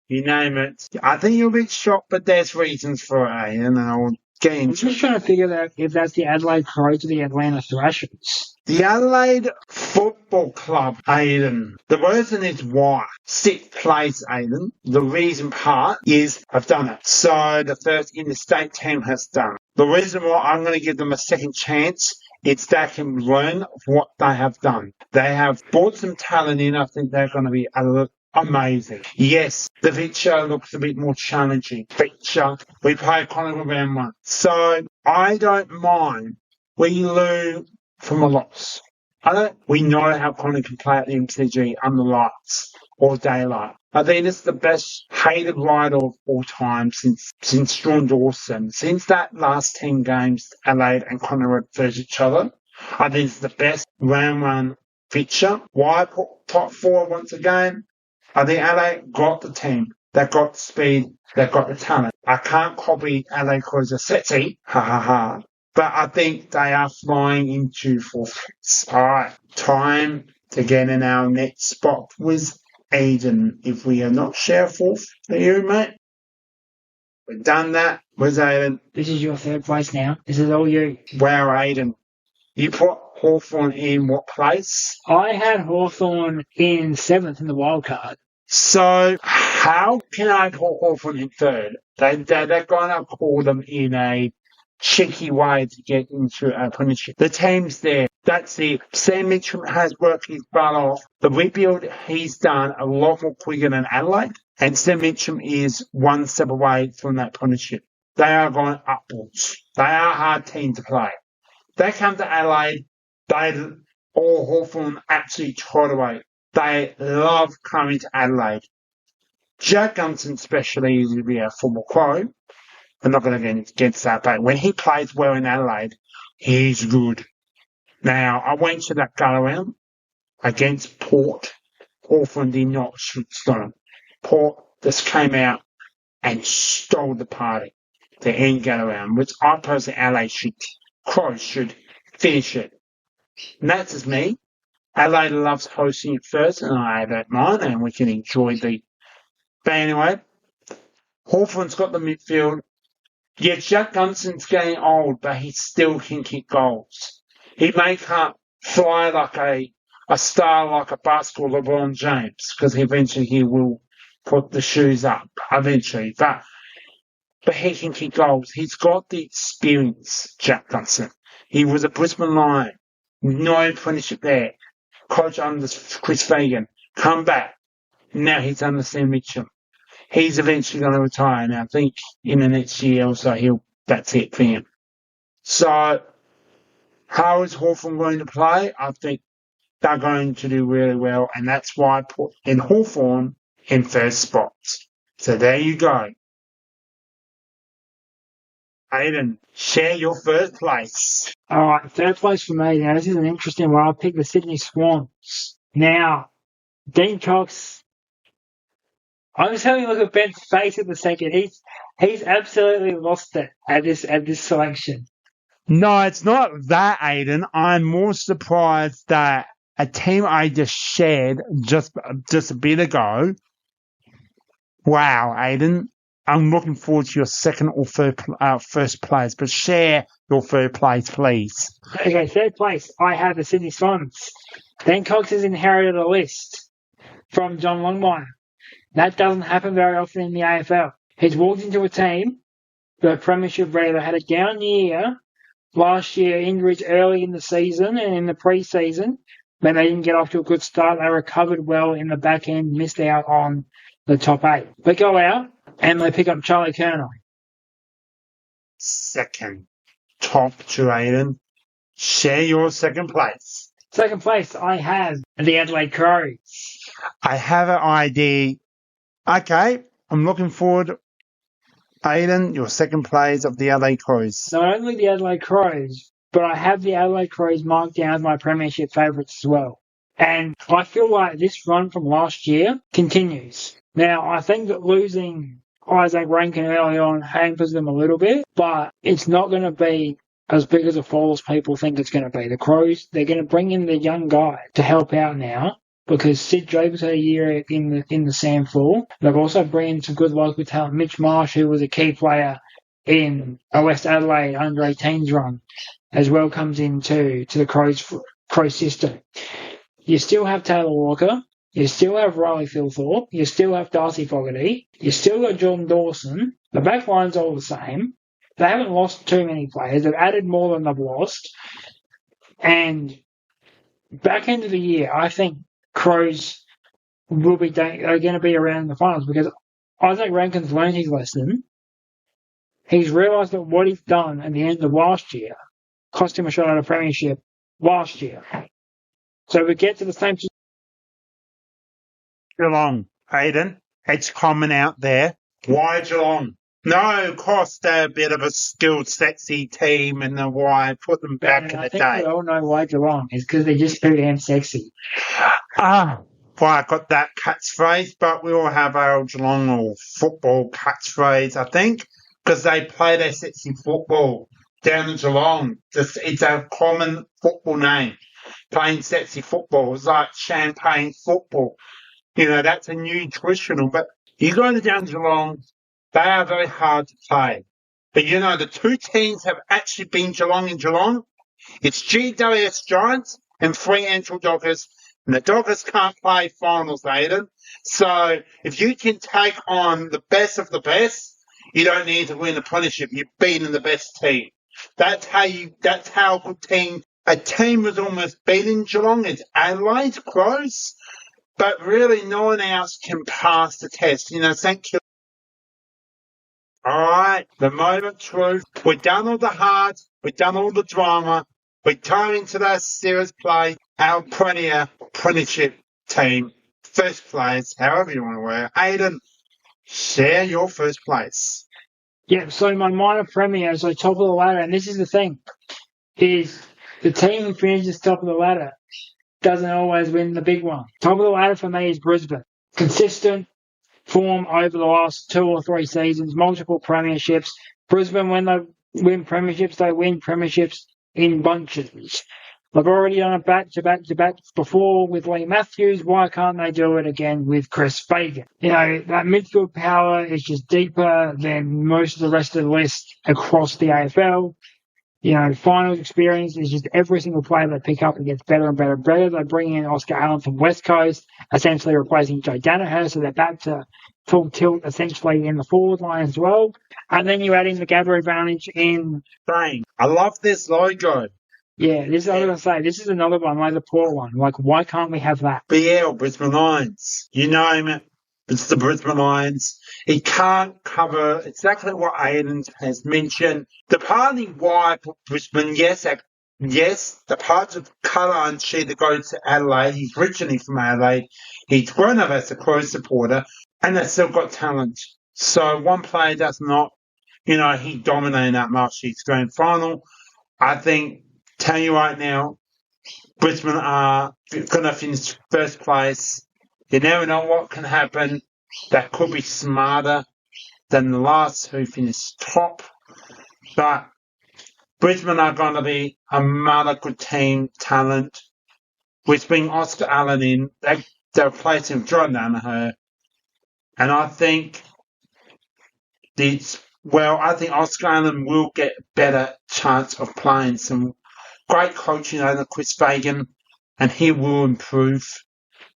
You name it. I think you'll be shocked, but there's reasons for it, and I'll get into I'm just trying to figure out if that's the Adelaide Crows or the Atlanta Thrashers. The Adelaide Football Club, Aidan. The reason is why. 6th place, Aidan. The reason part is I've done it. So the first interstate team has done it. The reason why I'm going to give them a second chance is they can learn what they have done. They have brought some talent in. I think they're going to be amazing. Yes, the picture looks a bit more challenging. We play Collingwood round 1. So I don't mind we lose from a loss. We know how Collingwood can play at the MCG under lights or daylight. I think it's the best hated rider of all time since John Dawson. Since that last 10 games, Adelaide and Collingwood versus each other, I think it's the best round 1 fixture. Why put top 4 once again? I think Adelaide got the team. They've got the speed. They've got the talent. I can't copy Adelaide because of Seti. Ha ha ha. But I think they are flying into 4th place. All right. Time to get in our next spot with Aidan. If we are not share 4th for you, mate. We've done that with Aidan. This is your 3rd place now. This is all you. Wow, Aidan. You put Hawthorn in what place? I had Hawthorn in 7th in the wild card. So how can I put Hawthorn in 3rd? They're going to call them in a cheeky way to get into a Premiership. The team's there. That's it. Sam Mitchell has worked his butt off. The rebuild he's done a lot more quicker than Adelaide. And Sam Mitchell is one step away from that Premiership. They are going upwards. They are a hard team to play. They come to Adelaide. All Hawthorn actually trot away. They love coming to Adelaide. Jack Gunson especially is a football quo. I'm not going to get against that, but when he plays well in Adelaide, he's good. Now, I went to that go-around against Port. Hawthorn did not stop him. Port just came out and stole the party. The end go-around, which I personally Adelaide Crows should finish it. And that's just me. Adelaide loves hosting it first, and I don't mind, and we can enjoy the... But anyway, Hawthorn's got the midfield. Yeah, Jack Gunson's getting old, but he still can kick goals. He may can't fly like a star like a basketball LeBron James, because eventually he will put the shoes up, eventually. But he can kick goals. He's got the experience, Jack Gunson. He was a Brisbane Lion. No Premiership there. Coach under Chris Fagan. Come back. Now he's under Sam Mitchell. He's eventually going to retire, and I think in the next year or so, that's it for him. So, how is Hawthorn going to play? I think they're going to do really well, and that's why I put in Hawthorn in 1st spot. So there you go. Aidan, share your 1st place. All right, 3rd place for me. Now, this is an interesting one. I picked the Sydney Swans. Now, Dean Cox... I'm just having a look at Ben's face at the second. He's absolutely lost it at this selection. No, it's not that, Aidan. I'm more surprised that a team I just shared just a bit ago. Wow, Aidan. I'm looking forward to your 2nd or 1st place, but share your 3rd place, please. Okay, 3rd place. I have the Sydney Swans. Dan Cox has inherited a list from John Longmire. That doesn't happen very often in the AFL. He's walked into a team, the Premiership ready. They had a down year last year, injuries early in the season and in the pre-season, but they didn't get off to a good start. They recovered well in the back end, missed out on the top 8. They go out and they pick up Charlie Curnow. 2nd. Top 2, Aidan. Share your 2nd place. 2nd place, I have the Adelaide Crows. I have an idea. Okay, I'm looking forward. Aidan, your 2nd place of the Adelaide Crows. Not only the Adelaide Crows, but I have the Adelaide Crows marked down as my Premiership favourites as well. And I feel like this run from last year continues. Now, I think that losing Isaac Rankin early on hampers them a little bit, but it's not going to be as big as a fall as people think it's going to be. The Crows, they're going to bring in the young guy to help out now, because Sid Draper's had a year in the SANFL. They've also brought in some good local talent. Mitch Marsh, who was a key player in a West Adelaide under-18s run, as well comes into the Crows system. You still have Taylor Walker. You still have Riley Philthorpe. You still have Darcy Fogarty. You still got Jordan Dawson. The back line's all the same. They haven't lost too many players. They've added more than they've lost. And back end of the year, I think Crows are going to be around in the finals, because Isaac Rankin's learned his lesson. He's realised that what he's done at the end of last year cost him a shot at a premiership last year. So we get to the same situation. Geelong, Aidan, it's common out there. Why Geelong? No, of course, they're a bit of a skilled, sexy team, and the why put them back in I the think day. we all know why Geelong is because they're just too damn sexy. Why I got that catchphrase, but we all have our Geelong or football catchphrase, I think, because they play their sexy football down in Geelong. It's a common football name, playing sexy football. It's like champagne football. That's a nutritional. But you go to down Geelong, they are very hard to play. But the two teams have actually been Geelong and Geelong. It's GWS Giants and Fremantle Dockers. And the Dockers can't play finals, Aidan. So if you can take on the best of the best, you don't need to win the Premiership. You've beaten the best team. That's how a good team. A team was almost beating Geelong. It's Adelaide, close. But really, no one else can pass the test. Thank you. All right, the moment truth. We've done all the hard. We've done all the drama. We're going into that serious play. Our Premiership team, first place, however you want to wear. Aidan, share your first place. Yeah, so my minor premier is top of the ladder, and this is the thing, is the team who finishes top of the ladder doesn't always win the big one. Top of the ladder for me is Brisbane. Consistent form over the last 2 or 3 seasons, multiple premierships. Brisbane, when they win premierships in bunches. They've already done it back-to-back before with Lee Matthews. Why can't they do it again with Chris Fagan? That midfield power is just deeper than most of the rest of the list across the AFL. Finals experience is just every single player they pick up and gets better and better and better. They bring in Oscar Allen from West Coast, essentially replacing Joe Danaher, so they're back to full tilt essentially in the forward line as well. And then you add in the gather advantage in... I love this logo. Yeah, I was going to say, this is another one, like the poor one. Why can't we have that? BL, Brisbane Lions. You name it. It's the Brisbane Lions. He can't cover exactly what Aidan has mentioned. The partly why I put Brisbane, yes, the parts of colour and sheet that goes to Adelaide. He's originally from Adelaide. He's grown up as a Crow supporter, and they've still got talent. So one player does not, he dominated that March grand final. I think, tell you right now, Brisbane are going to finish first place. You never know what can happen. That could be smarter than the last who finished top. But Brisbane are going to be another good team, talent. Which bring Oscar Allen in. They're replacing John Danaher. And I think Oscar Allen will get a better chance of playing some great coaching under Chris Fagan, and he will improve.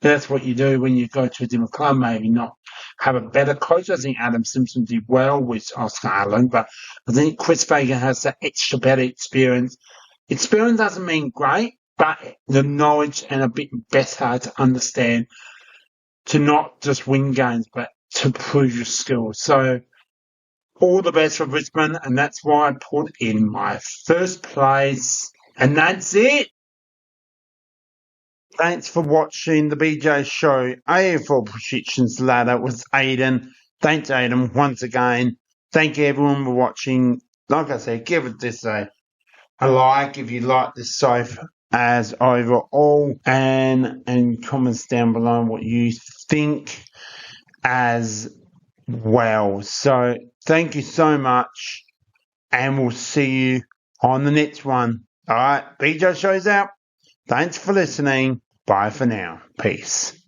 That's what you do when you go to a different club, maybe not have a better coach. I think Adam Simpson did well with Oscar Allen, but I think Chris Fagan has that extra better experience. Experience doesn't mean great, but the knowledge and a bit better to understand, to not just win games, but to prove your skills. So all the best for Brisbane, and that's why I put in my first place. And that's it. Thanks for watching the BJ Show AFL Predictions Ladder with Aidan. Thanks, Aidan, once again. Thank you, everyone, for watching. Like I said, give this a like if you like this so as overall, and comments down below what you think as well. So thank you so much, and we'll see you on the next one. All right, BJ Show's out. Thanks for listening. Bye for now. Peace.